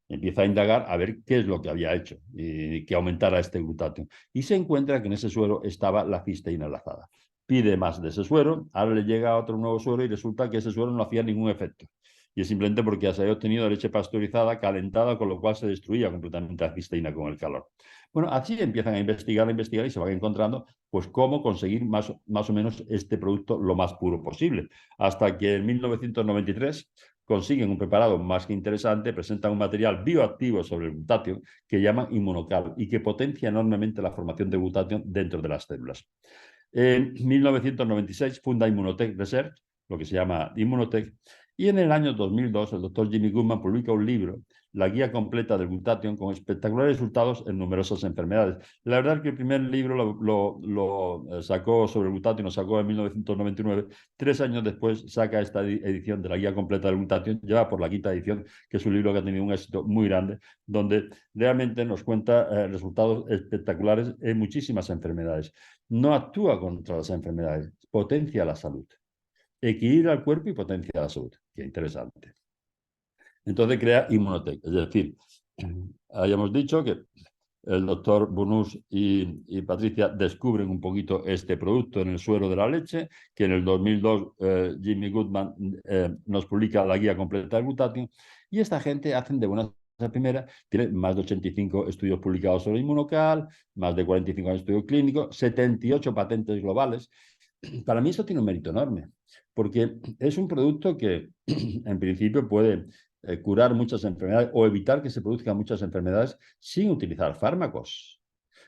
Empieza a indagar a ver qué es lo que había hecho y que aumentara este glutatión. Y se encuentra que en ese suero estaba la cisteína enlazada. Pide más de ese suero, ahora le llega otro nuevo suero y resulta que ese suero no hacía ningún efecto. Y es simplemente porque se había obtenido leche pasteurizada, calentada, con lo cual se destruía completamente la cisteína con el calor. Bueno, así empiezan a investigar y se van encontrando pues cómo conseguir más o menos este producto lo más puro posible. Hasta que en 1993 consiguen un preparado más que interesante, presentan un material bioactivo sobre el glutatión que llaman Inmunocal y que potencia enormemente la formación de glutatión dentro de las células. En 1996 funda Immunotech Research, lo que se llama Immunotech, Y en el año 2002, el doctor Jimmy Goodman publica un libro, La guía completa del glutatión, con espectaculares resultados en numerosas enfermedades. La verdad es que el primer libro lo sacó sobre el glutatión, lo sacó en 1999. 3 años después saca esta edición de la guía completa del glutatión, ya por la quinta edición, que es un libro que ha tenido un éxito muy grande, donde realmente nos cuenta resultados espectaculares en muchísimas enfermedades. No actúa contra las enfermedades, potencia la salud. Equilibra el cuerpo y potencia la salud. Qué interesante. Entonces crea Immunotec. Es decir, habíamos dicho que el doctor Burnous y Patricia descubren un poquito este producto en el suero de la leche, que en el 2002 Jimmy Goodman nos publica la guía completa del glutatión, y esta gente hacen de buenas a primera, tiene más de 85 estudios publicados sobre Inmunocal, más de 45 estudios clínicos, 78 patentes globales. Para mí eso tiene un mérito enorme, porque es un producto que en principio puede curar muchas enfermedades o evitar que se produzcan muchas enfermedades sin utilizar fármacos.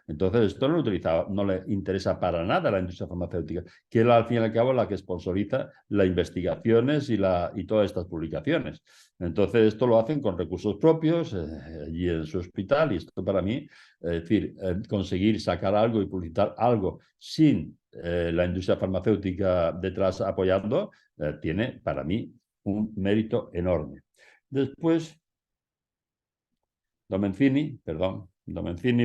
Entonces, esto no le interesa para nada a la industria farmacéutica, que es al fin y al cabo la que sponsoriza las investigaciones y todas estas publicaciones. Entonces, esto lo hacen con recursos propios, allí en su hospital, y esto para mí, es decir, conseguir sacar algo y publicitar algo sin la industria farmacéutica detrás apoyando, tiene para mí un mérito enorme. Después, Domencini,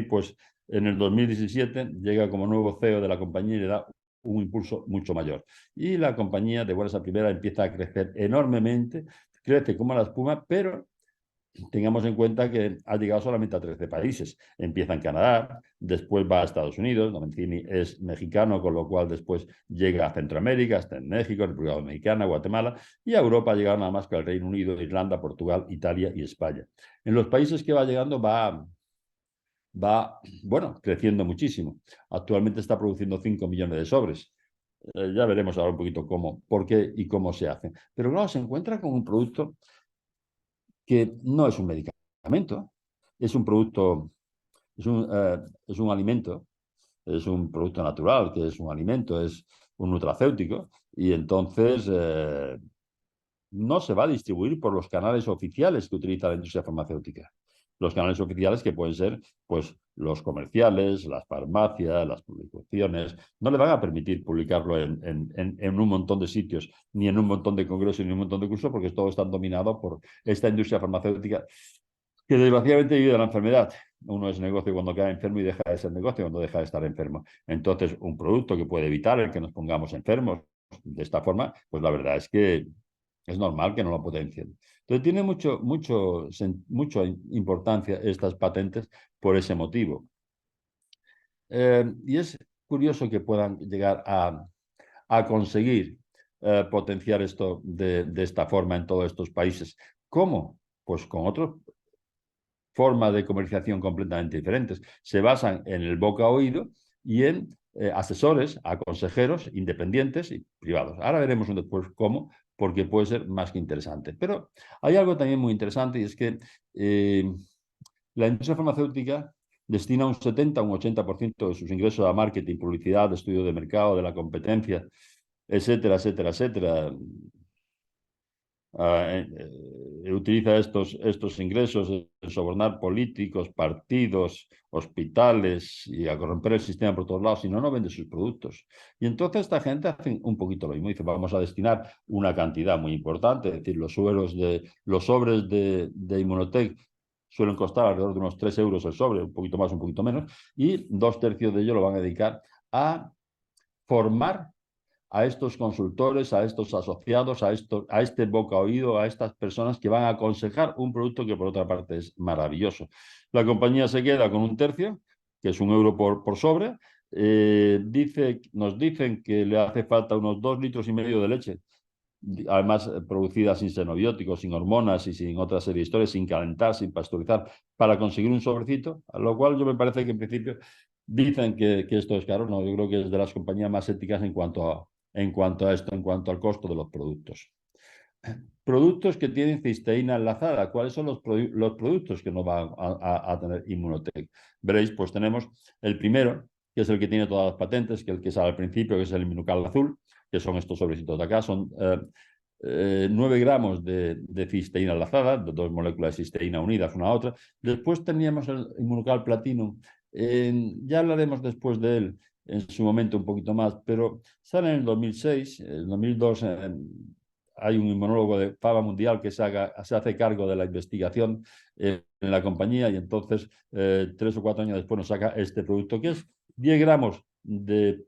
pues en el 2017 llega como nuevo CEO de la compañía y le da un impulso mucho mayor. Y la compañía de buenas a primera empieza a crecer enormemente, crece como la espuma, pero tengamos en cuenta que ha llegado solamente a 13 países. Empieza en Canadá, después va a Estados Unidos. Domencini es mexicano, con lo cual después llega a Centroamérica, está en México, República Dominicana, Guatemala, y a Europa ha llegado nada más que al Reino Unido, Irlanda, Portugal, Italia y España. En los países que va llegando bueno, creciendo muchísimo. Actualmente está produciendo 5 millones de sobres. Ya veremos ahora un poquito cómo, por qué y cómo se hace. Pero claro, se encuentra con un producto que no es un medicamento, es un producto, es un alimento, es un producto natural, que es un alimento, es un nutracéutico, y entonces no se va a distribuir por los canales oficiales que utiliza la industria farmacéutica. Los canales oficiales que pueden ser, pues, los comerciales, las farmacias, las publicaciones, no le van a permitir publicarlo en un montón de sitios, ni en un montón de congresos, ni en un montón de cursos, porque todo está dominado por esta industria farmacéutica que desgraciadamente vive de la enfermedad. Uno es negocio cuando queda enfermo y deja de ser negocio cuando deja de estar enfermo. Entonces, un producto que puede evitar el que nos pongamos enfermos de esta forma, pues la verdad es que es normal que no lo potencien. Entonces, tiene mucha importancia estas patentes por ese motivo. Y es curioso que puedan llegar a conseguir potenciar esto de esta forma en todos estos países. ¿Cómo? Pues con otras formas de comercialización completamente diferentes. Se basan en el boca a oído y en asesores, a consejeros independientes y privados. Ahora veremos después cómo, porque puede ser más que interesante. Pero hay algo también muy interesante, y es que la industria farmacéutica destina un 70 o un 80% de sus ingresos a marketing, publicidad, estudio de mercado, de la competencia, etcétera, etcétera, etcétera. Utiliza estos ingresos en sobornar políticos, partidos, hospitales y a corromper el sistema por todos lados, si no, no vende sus productos. Y entonces esta gente hace un poquito lo mismo, dice, vamos a destinar una cantidad muy importante, es decir, los sobres de Immunotec suelen costar alrededor de unos 3 euros el sobre, un poquito más, un poquito menos, y 2/3 de ello lo van a dedicar a formar a estos consultores, a estos asociados, a este boca oído, a estas personas que van a aconsejar un producto que por otra parte es maravilloso. La compañía se queda con 1/3, que es 1 euro por sobre. Nos dicen que le hace falta unos 2,5 litros de leche, además producida sin xenobióticos, sin hormonas y sin otra serie de historias, sin calentar, sin pasteurizar, para conseguir un sobrecito, a lo cual yo me parece que en principio dicen que esto es caro. No, yo creo que es de las compañías más éticas en cuanto a esto, en cuanto al costo de los productos. Productos que tienen cisteína enlazada. ¿Cuáles son los productos que no van a tener Immunotec? Veréis, pues tenemos el primero, que es el que tiene todas las patentes, que es el que sale al principio, que es el Immunocal azul, que son estos sobrecitos de acá. Son 9 gramos de cisteína enlazada, dos moléculas de cisteína unidas una a otra. Después teníamos el Inmunocal Platinum. Ya hablaremos después de él en su momento un poquito más, pero sale en el 2006, en el 2002 hay un inmunólogo de fama mundial que se hace cargo de la investigación en la compañía y entonces 3 o 4 años después nos saca este producto que es 10 gramos de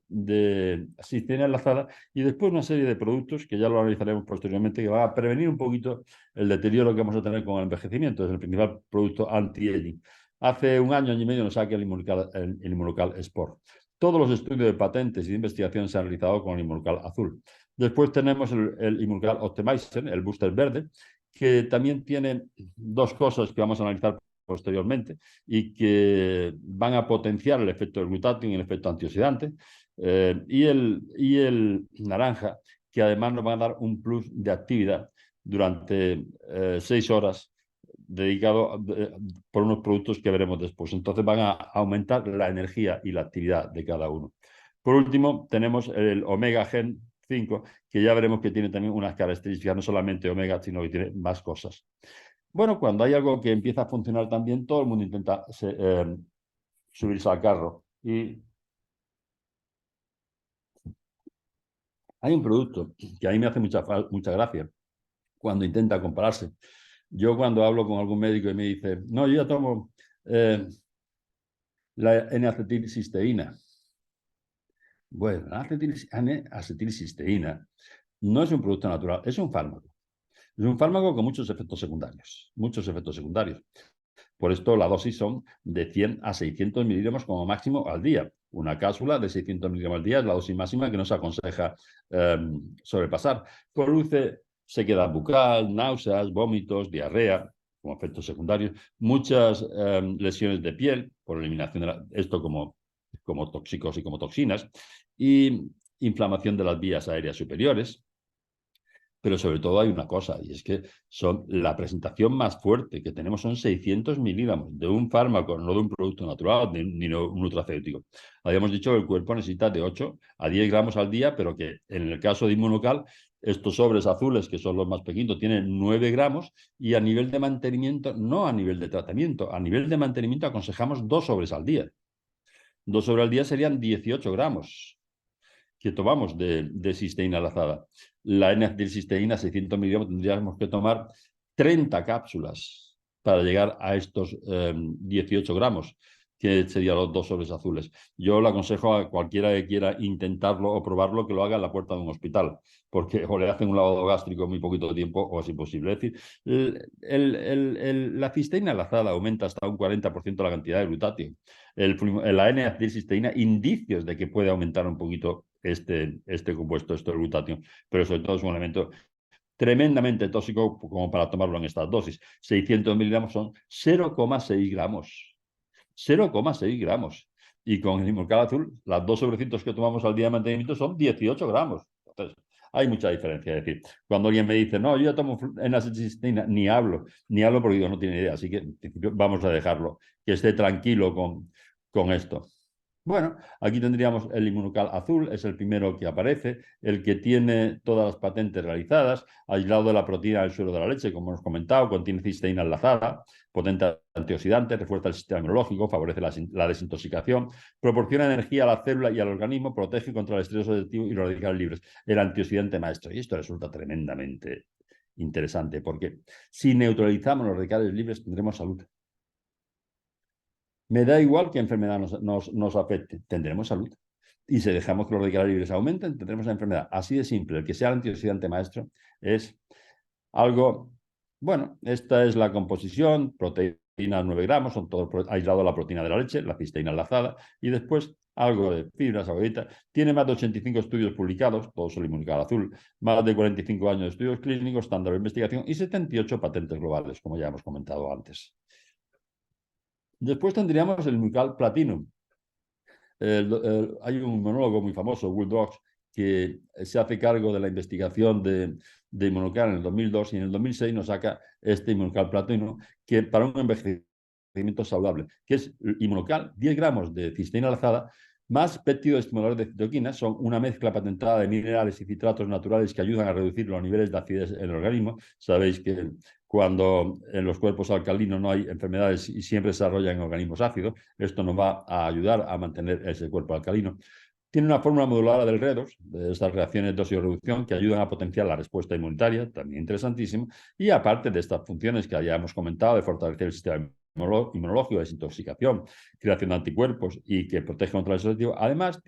cisteína enlazada y después una serie de productos que ya lo analizaremos posteriormente que van a prevenir un poquito el deterioro que vamos a tener con el envejecimiento. Es el principal producto anti-aging. Hace un año y medio nos saca el Inmunocal Sport. Todos los estudios de patentes y de investigación se han realizado con el Inmunocal azul. Después tenemos el Inmunocal Optimizer, el booster verde, que también tiene dos cosas que vamos a analizar posteriormente y que van a potenciar el efecto del glutatión y el efecto antioxidante. Y el naranja, que además nos va a dar un plus de actividad durante 6 horas dedicado por unos productos que veremos después. Entonces van a aumentar la energía y la actividad de cada uno. Por último, tenemos el Omega Gen 5, que ya veremos que tiene también unas características, no solamente omega, sino que tiene más cosas. Bueno, cuando hay algo que empieza a funcionar tan bien, todo el mundo intenta subirse al carro. Y hay un producto que a mí me hace mucha gracia cuando intenta compararse. Yo cuando hablo con algún médico y me dice, no, yo ya tomo la N-acetilcisteína. Bueno, la N-acetilcisteína no es un producto natural, es un fármaco. Es un fármaco con muchos efectos secundarios, muchos efectos secundarios. Por esto la dosis son de 100 a 600 miligramos como máximo al día. Una cápsula de 600 miligramos al día es la dosis máxima que nos aconseja sobrepasar. Produce sequedad bucal, náuseas, vómitos, diarrea como efectos secundarios, muchas lesiones de piel por eliminación de esto como tóxicos y como toxinas, y inflamación de las vías aéreas superiores. Pero sobre todo hay una cosa, y es que la presentación más fuerte que tenemos son 600 miligramos de un fármaco, no de un producto natural, ni de un nutracéutico. Habíamos dicho que el cuerpo necesita de 8 a 10 gramos al día, pero que en el caso de Inmunocal, estos sobres azules, que son los más pequeños, tienen 9 gramos y a nivel de mantenimiento, no a nivel de tratamiento, a nivel de mantenimiento aconsejamos 2 sobres al día. 2 sobres al día serían 18 gramos que tomamos de cisteína enlazada. La N-acetilcisteína, 600 miligramos, tendríamos que tomar 30 cápsulas para llegar a estos 18 gramos, que serían los 2 sobres azules. Yo le aconsejo a cualquiera que quiera intentarlo o probarlo que lo haga en la puerta de un hospital, porque o le hacen un lavado gástrico en muy poquito tiempo o es imposible. Es decir, la cisteína enlazada aumenta hasta un 40% la cantidad de glutatio. La N-acetilcisteína, indicios de que puede aumentar un poquito este compuesto, este glutatión, pero sobre todo es un elemento tremendamente tóxico como para tomarlo en estas dosis. 600 miligramos son 0,6 gramos. 0,6 gramos. Y con el Inmunocal azul, las 2 sobrecitos que tomamos al día de mantenimiento son 18 gramos. Entonces, hay mucha diferencia. Es decir, cuando alguien me dice, no, yo ya tomo N-acetilcisteína, ni hablo porque yo no tiene idea. Así que, en principio, vamos a dejarlo, que esté tranquilo con esto. Bueno, aquí tendríamos el Inmunocal azul, es el primero que aparece, el que tiene todas las patentes realizadas, aislado de la proteína del suelo de la leche, como hemos comentado, contiene cisteína enlazada, potente antioxidante, refuerza el sistema inmunológico, favorece la desintoxicación, proporciona energía a la célula y al organismo, protege contra el estrés oxidativo y los radicales libres, el antioxidante maestro. Y esto resulta tremendamente interesante, porque si neutralizamos los radicales libres tendremos salud. Me da igual qué enfermedad nos afecte, tendremos salud. Y si dejamos que los radicales libres aumenten, tendremos la enfermedad. Así de simple. El que sea el antioxidante maestro es algo... Bueno, esta es la composición, proteína 9 gramos, son todo aislado la proteína de la leche, la cisteína enlazada, y después algo de fibras, agüita. Tiene más de 85 estudios publicados, todos son Inmunocal azul, más de 45 años de estudios clínicos, estándar de investigación y 78 patentes globales, como ya hemos comentado antes. Después tendríamos el Inmunocal Platinum. Hay un monólogo muy famoso, Will Dogs, que se hace cargo de la investigación de Inmunocal en el 2002 y en el 2006 nos saca este Inmunocal Platinum, que para un envejecimiento saludable, que es Inmunocal, 10 gramos de cisteína enlazada más péptidoestimuladores de citoquinas, son una mezcla patentada de minerales y citratos naturales que ayudan a reducir los niveles de acidez en el organismo. Sabéis que cuando en los cuerpos alcalinos no hay enfermedades y siempre se desarrollan en organismos ácidos, esto nos va a ayudar a mantener ese cuerpo alcalino. Tiene una fórmula modular del redox, de estas reacciones de oxidorreducción que ayudan a potenciar la respuesta inmunitaria, también interesantísimo, y aparte de estas funciones que ya hemos comentado, de fortalecer el sistema inmunológico, desintoxicación, creación de anticuerpos y que protege contra el selectivo, además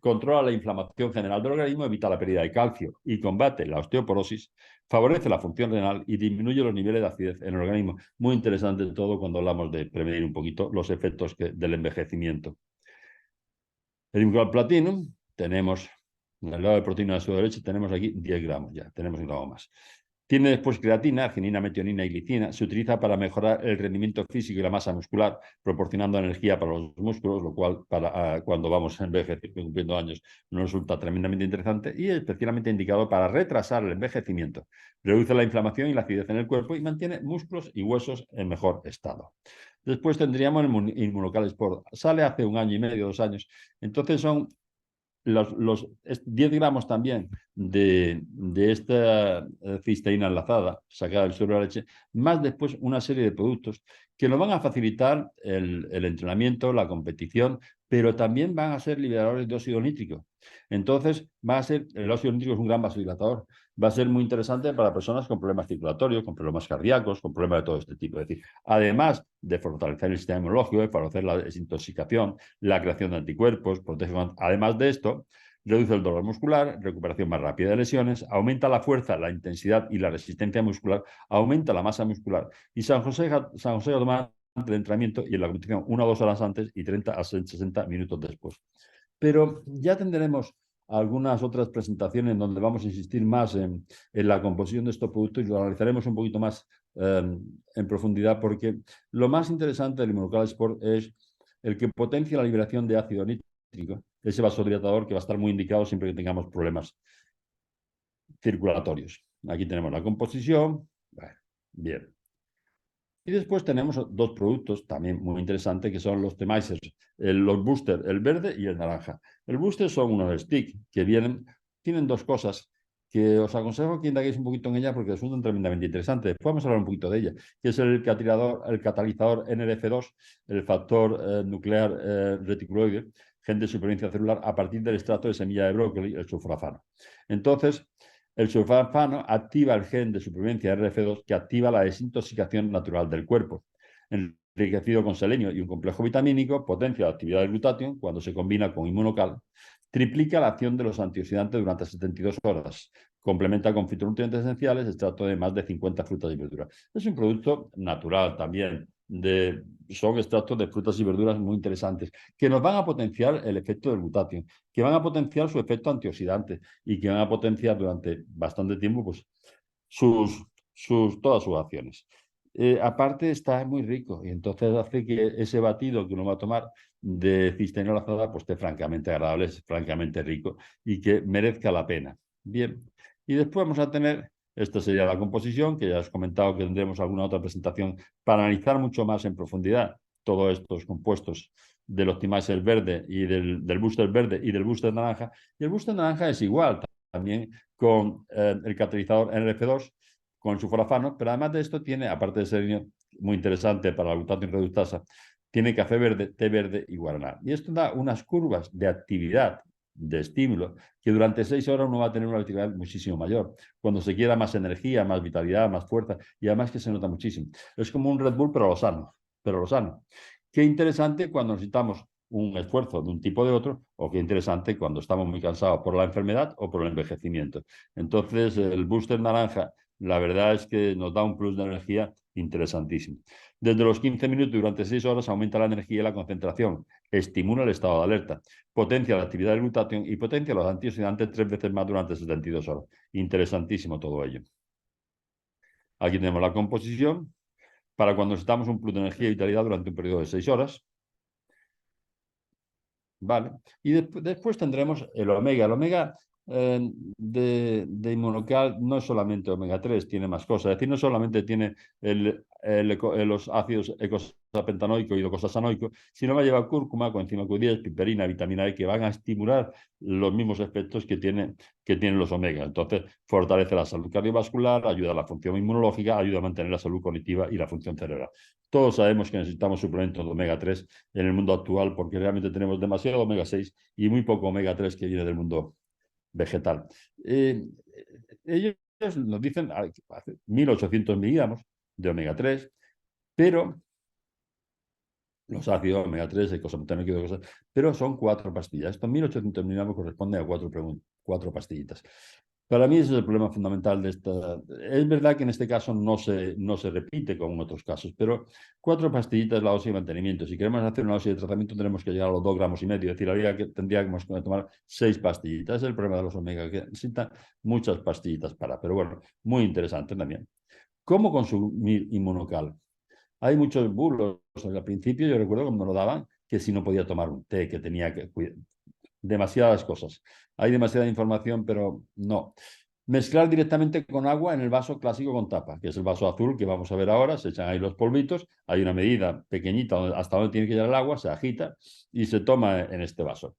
controla la inflamación general del organismo, evita la pérdida de calcio y combate la osteoporosis, favorece la función renal y disminuye los niveles de acidez en el organismo. Muy interesante todo cuando hablamos de prevenir un poquito los efectos del envejecimiento. El Immunocal Platinum, tenemos, en el lado de proteína de su derecha, tenemos aquí 10 gramos ya, tenemos un gramo más. Tiene después creatina, arginina, metionina y glicina. Se utiliza para mejorar el rendimiento físico y la masa muscular, proporcionando energía para los músculos, lo cual cuando vamos a envejecer, cumpliendo años, nos resulta tremendamente interesante y especialmente indicado para retrasar el envejecimiento. Reduce la inflamación y la acidez en el cuerpo y mantiene músculos y huesos en mejor estado. Después tendríamos el Immunocal Sport. Sale hace 1 año y medio, 2 años. Entonces son los 10 gramos también de esta cisteína enlazada sacada del suero de la leche, más después una serie de productos que nos van a facilitar el entrenamiento, la competición, pero también van a ser liberadores de óxido nítrico. Entonces, el óxido nítrico es un gran vasodilatador. Va a ser muy interesante para personas con problemas circulatorios, con problemas cardíacos, con problemas de todo este tipo. Es decir, además de fortalecer el sistema inmunológico, de favorecer la desintoxicación, la creación de anticuerpos, además de esto, reduce el dolor muscular, recuperación más rápida de lesiones, aumenta la fuerza, la intensidad y la resistencia muscular, aumenta la masa muscular. Y San José toma el entrenamiento y en la competición 1 o 2 horas antes y 30 a 60 minutos después. Pero ya tendremos algunas otras presentaciones donde vamos a insistir más en la composición de estos productos y lo analizaremos un poquito más en profundidad, porque lo más interesante del Immunocal Sport es el que potencia la liberación de ácido nítrico, ese vasodilatador que va a estar muy indicado siempre que tengamos problemas circulatorios. Aquí tenemos la composición. Bueno, bien. Y después tenemos 2 productos también muy interesantes que son los Temizers, los Booster, el verde y el naranja. El Booster son unos sticks que tienen 2 cosas que os aconsejo que indaguéis un poquito en ellas porque resultan tremendamente interesantes. Después vamos a hablar un poquito de ella, que es el catalizador NRF2, el factor nuclear reticuloide, gen de supervivencia celular, a partir del extracto de semilla de brócoli, el sulforafano. Entonces, el sulforafano activa el gen de supervivencia RF2 que activa la desintoxicación natural del cuerpo. Enriquecido con selenio y un complejo vitamínico, potencia la actividad del glutatión cuando se combina con Immunocal, triplica la acción de los antioxidantes durante 72 horas, complementa con fitonutrientes esenciales, extracto de más de 50 frutas y verduras. Es un producto natural también, son extractos de frutas y verduras muy interesantes, que nos van a potenciar el efecto del glutatión, que van a potenciar su efecto antioxidante y que van a potenciar durante bastante tiempo pues, todas sus acciones. Aparte está muy rico y entonces hace que ese batido que uno va a tomar de cisteína enlazada pues esté francamente agradable, es francamente rico y que merezca la pena. Bien, y después vamos a tener, esta sería la composición, que ya os he comentado que tendremos alguna otra presentación para analizar mucho más en profundidad todos estos compuestos del Optimizer verde y del Booster verde y del Booster naranja. Y el Booster naranja es igual también con el catalizador NRF2, con el sulforafano, pero además de esto tiene, aparte de ser muy interesante para la glutatión reductasa, tiene café verde, té verde y guaraná. Y esto da unas curvas de actividad, de estímulo, que durante 6 horas uno va a tener una actividad muchísimo mayor. Cuando se quiera más energía, más vitalidad, más fuerza, y además que se nota muchísimo. Es como un Red Bull, pero lo sano. Qué interesante cuando necesitamos un esfuerzo de un tipo o de otro, o qué interesante cuando estamos muy cansados por la enfermedad o por el envejecimiento. Entonces, el Booster naranja, la verdad es que nos da un plus de energía interesantísimo. Desde los 15 minutos durante 6 horas aumenta la energía y la concentración, estimula el estado de alerta, potencia la actividad del glutatión y potencia los antioxidantes 3 veces más durante 72 horas. Interesantísimo todo ello. Aquí tenemos la composición para cuando necesitamos un plus de energía y vitalidad durante un periodo de 6 horas. Vale. Y después tendremos el omega. El omega de Inmunocal no es solamente omega 3, tiene más cosas. Es decir, no solamente tiene los ácidos eicosapentanoico y docosahexaenoico, sino va a llevar cúrcuma, coenzima Q10, piperina, vitamina E, que van a estimular los mismos efectos que tienen los omega. Entonces, fortalece la salud cardiovascular, ayuda a la función inmunológica, ayuda a mantener la salud cognitiva y la función cerebral. Todos sabemos que necesitamos suplementos de omega 3 en el mundo actual porque realmente tenemos demasiado omega 6 y muy poco omega 3 que viene del mundo vegetal. Ellos nos dicen 1.800 miligramos de omega 3, pero los ácidos omega 3, eicosapentaenoico y cosas, pero son 4 pastillas. Estos 1.800 miligramos corresponden a 4 pastillitas. Para mí ese es el problema fundamental de esta. Es verdad que en este caso no se repite como en otros casos, pero 4 pastillitas es la dosis de mantenimiento. Si queremos hacer una dosis de tratamiento tenemos que llegar a los 2,5 gramos. Es decir, habría que tendríamos que tomar 6 pastillitas. Es el problema de los omega, que necesitan muchas pastillitas para. Pero bueno, muy interesante también. ¿Cómo consumir Inmunocal? Hay muchos bulos. Al principio yo recuerdo cuando me lo daban que si no podía tomar un té, que tenía que cuidar. Demasiadas cosas. Hay demasiada información, pero no. Mezclar directamente con agua en el vaso clásico con tapa, que es el vaso azul que vamos a ver ahora. Se echan ahí los polvitos, hay una medida pequeñita hasta donde tiene que llegar el agua, se agita y se toma en este vaso.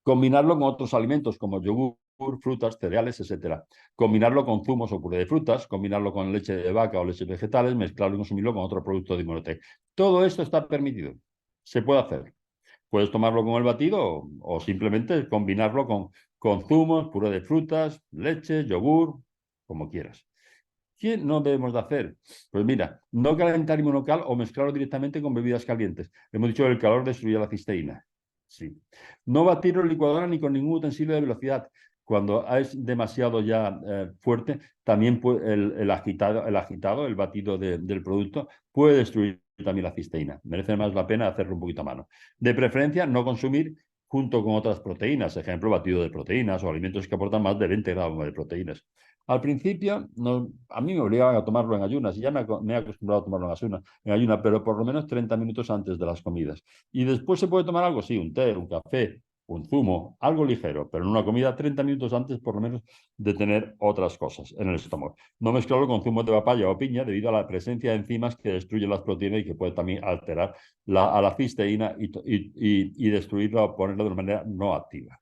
Combinarlo con otros alimentos como yogur, frutas, cereales, etcétera. Combinarlo con zumos o puré de frutas, combinarlo con leche de vaca o leches vegetales, mezclarlo y consumirlo con otro producto de Inmunotec. Todo esto está permitido. Se puede hacer. Puedes tomarlo con el batido o simplemente combinarlo con zumos, puré de frutas, leche, yogur, como quieras. ¿Qué no debemos de hacer? Pues mira, no calentar Inmunocal o mezclarlo directamente con bebidas calientes. Hemos dicho que el calor destruye la cisteína. Sí. No batirlo en licuadora ni con ningún utensilio de velocidad. Cuando es demasiado ya fuerte, también el agitado, el batido del producto, puede destruir también la cisteína. Merece más la pena hacerlo un poquito a mano. De preferencia, no consumir junto con otras proteínas, ejemplo, batido de proteínas o alimentos que aportan más de 20 gramos de proteínas. Al principio, a mí me obligaban a tomarlo en ayunas y ya me he acostumbrado a tomarlo en ayunas, pero por lo menos 30 minutos antes de las comidas. Y después se puede tomar algo, sí, un té, un café, un zumo, algo ligero, pero en una comida 30 minutos antes por lo menos de tener otras cosas en el estómago. No mezclarlo con zumo de papaya o piña debido a la presencia de enzimas que destruyen las proteínas y que puede también alterar a la cisteína y destruirla o ponerla de una manera no activa.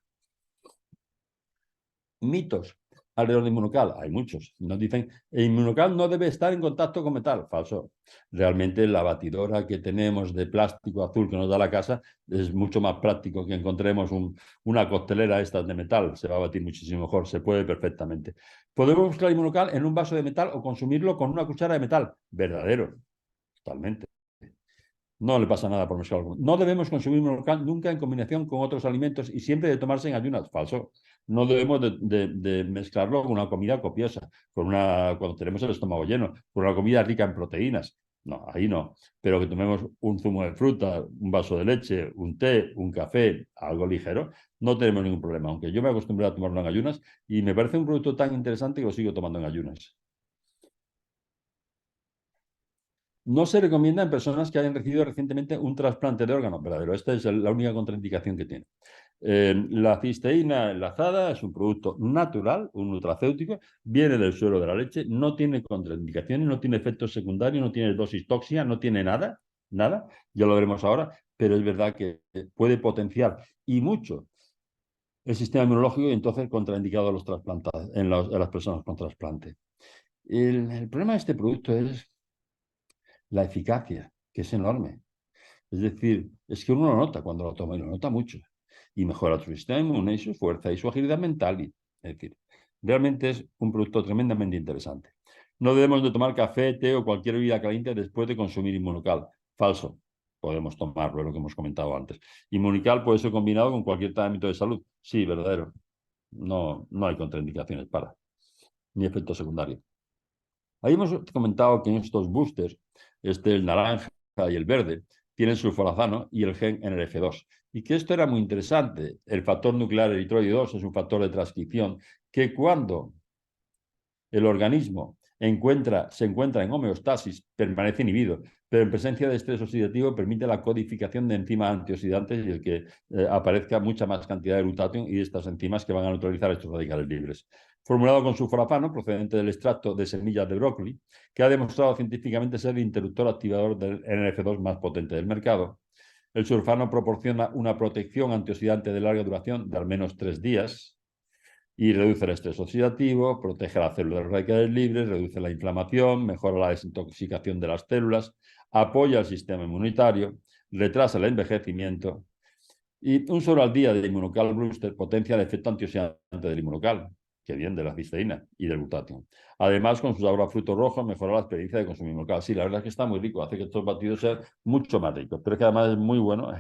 Mitos alrededor de Inmunocal, hay muchos. Nos dicen, el Inmunocal no debe estar en contacto con metal. Falso. Realmente la batidora que tenemos de plástico azul que nos da la casa es mucho más práctico que encontremos una costelera esta de metal. Se va a batir muchísimo mejor, se puede perfectamente. Podemos buscar Inmunocal en un vaso de metal o consumirlo con una cuchara de metal. Verdadero, totalmente. No le pasa nada por mezclarlo. No debemos consumir Inmunocal nunca en combinación con otros alimentos y siempre de tomarse en ayunas. Falso. No debemos de mezclarlo con una comida copiosa, cuando tenemos el estómago lleno, con una comida rica en proteínas. No, ahí no. Pero que tomemos un zumo de fruta, un vaso de leche, un té, un café, algo ligero, no tenemos ningún problema. Aunque yo me acostumbré a tomarlo en ayunas y me parece un producto tan interesante que lo sigo tomando en ayunas. No se recomienda en personas que hayan recibido recientemente un trasplante de órgano. Verdadero, esta es la única contraindicación que tiene. La cisteína enlazada es un producto natural, un nutracéutico, viene del suero de la leche, no tiene contraindicaciones, no tiene efectos secundarios, no tiene dosis tóxica, no tiene nada, nada, ya lo veremos ahora, pero es verdad que puede potenciar y mucho el sistema inmunológico y entonces contraindicado a los trasplantados, en las personas con trasplante. El problema de este producto es la eficacia, que es enorme. Es decir, es que uno lo nota cuando lo toma y lo nota mucho. Y mejora su sistema inmune y su fuerza y su agilidad mental. Es decir, realmente es un producto tremendamente interesante. No debemos de tomar café, té o cualquier bebida caliente después de consumir Inmunocal. Falso. Podemos tomarlo, es lo que hemos comentado antes. Inmunical puede ser combinado con cualquier tratamiento de salud. Sí, verdadero. No hay contraindicaciones para, ni efectos secundarios. Ahí hemos comentado que en estos boosters, el naranja y el verde, tienen sulforazano y el gen NRF2. Y que esto era muy interesante. El factor nuclear eritroide 2 es un factor de transcripción que cuando el organismo se encuentra en homeostasis, permanece inhibido, pero en presencia de estrés oxidativo permite la codificación de enzimas antioxidantes y el que aparezca mucha más cantidad de glutatión y estas enzimas que van a neutralizar estos radicales libres. Formulado con sulforafano, procedente del extracto de semillas de brócoli, que ha demostrado científicamente ser el interruptor activador del NRF2 más potente del mercado. El sulfano proporciona una protección antioxidante de larga duración de al menos 3 días, y reduce el estrés oxidativo, protege las células radicales libres, reduce la inflamación, mejora la desintoxicación de las células, apoya el sistema inmunitario, retrasa el envejecimiento y un solo al día de Inmunocal Booster potencia el efecto antioxidante del Inmunocal, que bien, de la cisteína y del glutatión. Además, con su sabor a frutos rojos, mejora la experiencia de consumo Inmunocal. Sí, la verdad es que está muy rico, hace que estos batidos sean mucho más ricos, pero es que además es muy bueno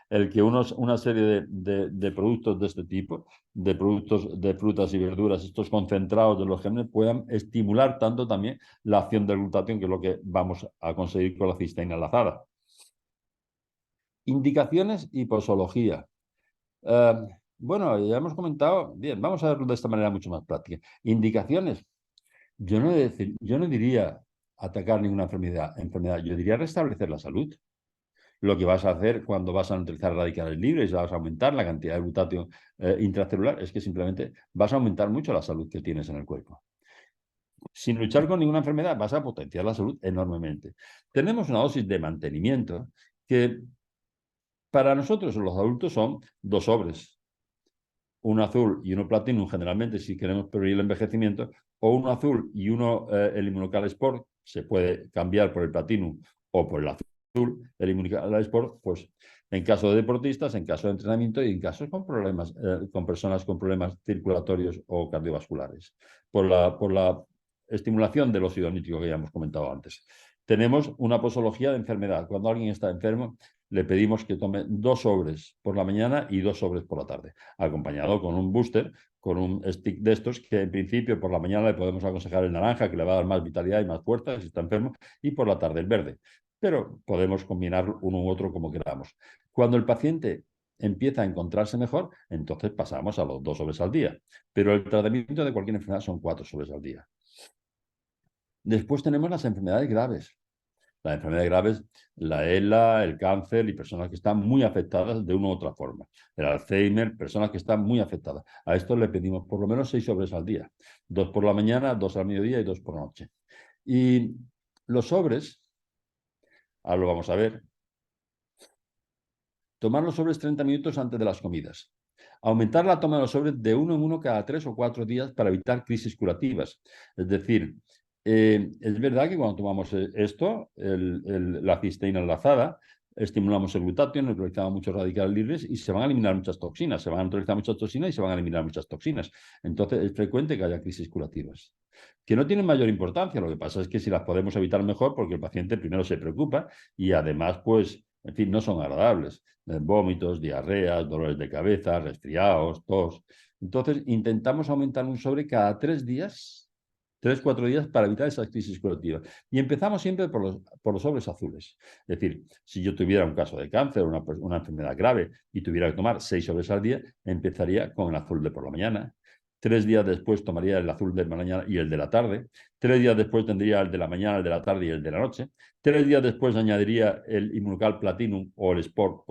el que una serie de productos de este tipo, de productos de frutas y verduras, estos concentrados de los gérmenes, puedan estimular tanto también la acción del glutatión, que es lo que vamos a conseguir con la cisteína enlazada. Indicaciones y posología. Bueno, ya hemos comentado, bien, vamos a verlo de esta manera mucho más práctica. Indicaciones. Yo no diría atacar ninguna enfermedad, yo diría restablecer la salud. Lo que vas a hacer cuando vas a neutralizar radicales libres, vas a aumentar la cantidad de glutatión intracelular, es que simplemente vas a aumentar mucho la salud que tienes en el cuerpo. Sin luchar con ninguna enfermedad, vas a potenciar la salud enormemente. Tenemos una dosis de mantenimiento que para nosotros los adultos son 2 sobres, uno azul y uno platino, generalmente si queremos prevenir el envejecimiento, o uno azul y uno el Immunocal Sport, se puede cambiar por el platino o por el azul, el Immunocal Sport, pues en caso de deportistas, en caso de entrenamiento y en casos con problemas, con personas con problemas circulatorios o cardiovasculares, por la estimulación del óxido nítrico que ya hemos comentado antes. Tenemos una posología de enfermedad. Cuando alguien está enfermo, le pedimos que tome 2 sobres por la mañana y 2 sobres por la tarde, acompañado con un booster, con un stick de estos, que en principio por la mañana le podemos aconsejar el naranja, que le va a dar más vitalidad y más fuerza si está enfermo, y por la tarde el verde. Pero podemos combinar uno u otro como queramos. Cuando el paciente empieza a encontrarse mejor, entonces pasamos a los 2 sobres al día. Pero el tratamiento de cualquier enfermedad son 4 sobres al día. Después tenemos las enfermedades graves. Las enfermedades graves, la ELA, el cáncer y personas que están muy afectadas de una u otra forma. El Alzheimer, personas que están muy afectadas. A esto le pedimos por lo menos 6 sobres al día. 2 por la mañana, 2 al mediodía y 2 por la noche. Y los sobres, ahora lo vamos a ver, tomar los sobres 30 minutos antes de las comidas. Aumentar la toma de los sobres de 1 en 1 cada 3 o 4 días para evitar crisis curativas. Es decir, es verdad que cuando tomamos esto, la cisteína enlazada, estimulamos el glutatión, neutralizamos muchos radicales libres y se van a eliminar muchas toxinas. Se van a neutralizar muchas toxinas y se van a eliminar muchas toxinas. Entonces, es frecuente que haya crisis curativas. Que no tienen mayor importancia, lo que pasa es que si las podemos evitar mejor, porque el paciente primero se preocupa y además, pues, en fin, no son agradables. Vómitos, diarreas, dolores de cabeza, resfriados, tos. Entonces, intentamos aumentar un sobre cada 3 días, 3, 4 días para evitar esas crisis curativas. Y empezamos siempre por los sobres azules. Es decir, si yo tuviera un caso de cáncer, una enfermedad grave y tuviera que tomar 6 sobres al día, empezaría con el azul de por la mañana. 3 días después tomaría el azul de la mañana y el de la tarde. 3 días después tendría el de la mañana, el de la tarde y el de la noche. 3 días después añadiría el Immunocal Platinum o el Sport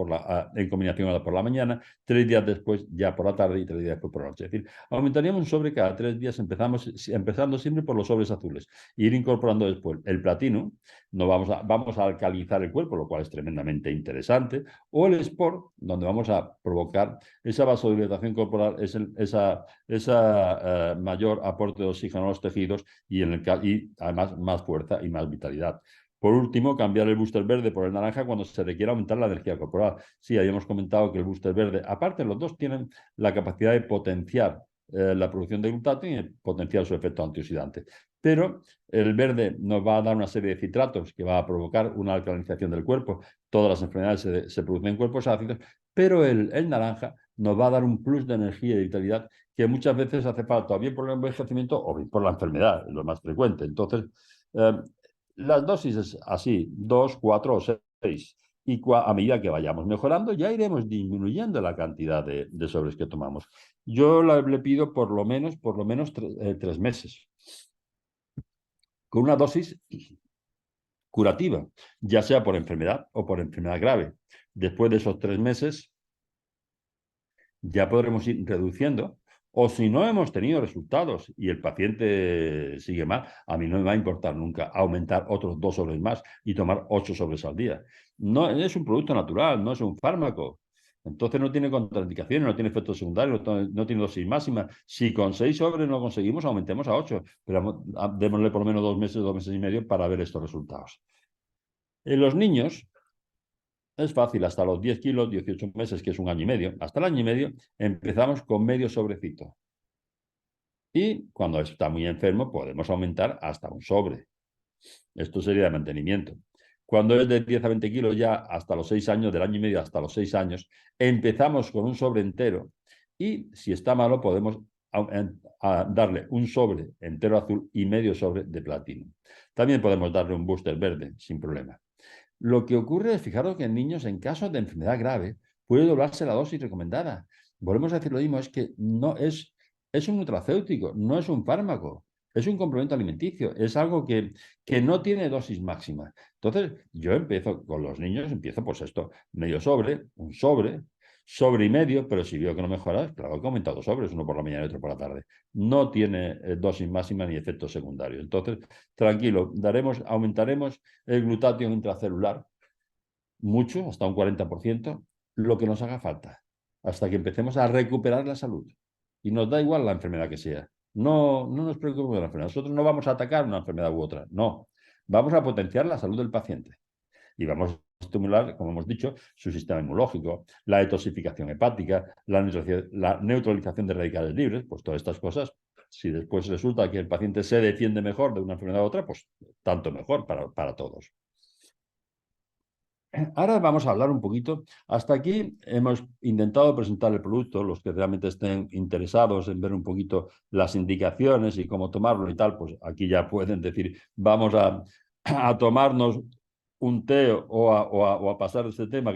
en combinación por la mañana. 3 días después ya por la tarde y 3 días después por la noche. Es decir, aumentaríamos un sobre cada 3 días, empezando siempre por los sobres azules. Ir incorporando después el Platinum, vamos a alcalizar el cuerpo, lo cual es tremendamente interesante. O el Sport, donde vamos a provocar esa vasodilatación corporal, esa mayor aporte de oxígeno a los tejidos y además más fuerza y más vitalidad. Por último, cambiar el booster verde por el naranja cuando se requiera aumentar la energía corporal. Sí, habíamos comentado que el booster verde, aparte los dos tienen la capacidad de potenciar la producción de glutatión y potenciar su efecto antioxidante. Pero el verde nos va a dar una serie de citratos que va a provocar una alcalinización del cuerpo. Todas las enfermedades se producen en cuerpos ácidos, pero el naranja nos va a dar un plus de energía y vitalidad que muchas veces hace falta, o bien por el envejecimiento o bien por la enfermedad, es lo más frecuente. Entonces, las dosis es así, 2, 4 o 6. Y a medida que vayamos mejorando, ya iremos disminuyendo la cantidad de sobres que tomamos. Yo le pido por lo menos 3 meses. con una dosis curativa, ya sea por enfermedad o por enfermedad grave. Después de esos 3 meses ya podremos ir reduciendo, o si no hemos tenido resultados y el paciente sigue mal, a mí no me va a importar nunca aumentar otros 2 sobres más y tomar 8 sobres al día. No es un producto natural, no es un fármaco. Entonces no tiene contraindicaciones, no tiene efectos secundarios, no tiene dosis máxima. Si con 6 sobres no conseguimos, aumentemos a 8, pero démosle por lo menos 2 meses y medio para ver estos resultados. En los niños es fácil, hasta los 10 kilos, 18 meses, que es un año y medio, hasta el año y medio empezamos con medio sobrecito. Y cuando está muy enfermo podemos aumentar hasta un sobre. Esto sería de mantenimiento. Cuando es de 10 a 20 kilos, ya hasta los 6 años, del año y medio hasta los 6 empezamos con un sobre entero y si está malo podemos darle un sobre entero azul y medio sobre de platino. También podemos darle un booster verde sin problema. Lo que ocurre es, fijaros que en niños, en casos de enfermedad grave, puede doblarse la dosis recomendada. Volvemos a decir lo mismo, es que no es un nutracéutico, no es un fármaco, es un complemento alimenticio, es algo que no tiene dosis máxima. Entonces, yo empiezo con los niños, pues esto, medio sobre, un sobre y medio, pero si veo que no mejora, claro que he aumentado sobres, uno por la mañana y otro por la tarde. No tiene dosis máxima ni efectos secundarios. Entonces, tranquilo, aumentaremos el glutatión intracelular mucho, hasta un 40%, lo que nos haga falta, hasta que empecemos a recuperar la salud. Y nos da igual la enfermedad que sea. No nos preocupemos de la enfermedad. Nosotros no vamos a atacar una enfermedad u otra, no. Vamos a potenciar la salud del paciente. Y vamos a estimular, como hemos dicho, su sistema inmunológico, la detoxificación hepática, la neutralización de radicales libres, pues todas estas cosas. Si después resulta que el paciente se defiende mejor de una enfermedad u otra, pues tanto mejor para todos. Ahora vamos a hablar un poquito. Hasta aquí hemos intentado presentar el producto. Los que realmente estén interesados en ver un poquito las indicaciones y cómo tomarlo y tal, pues aquí ya pueden decir, vamos a tomarnos un té o a pasar este tema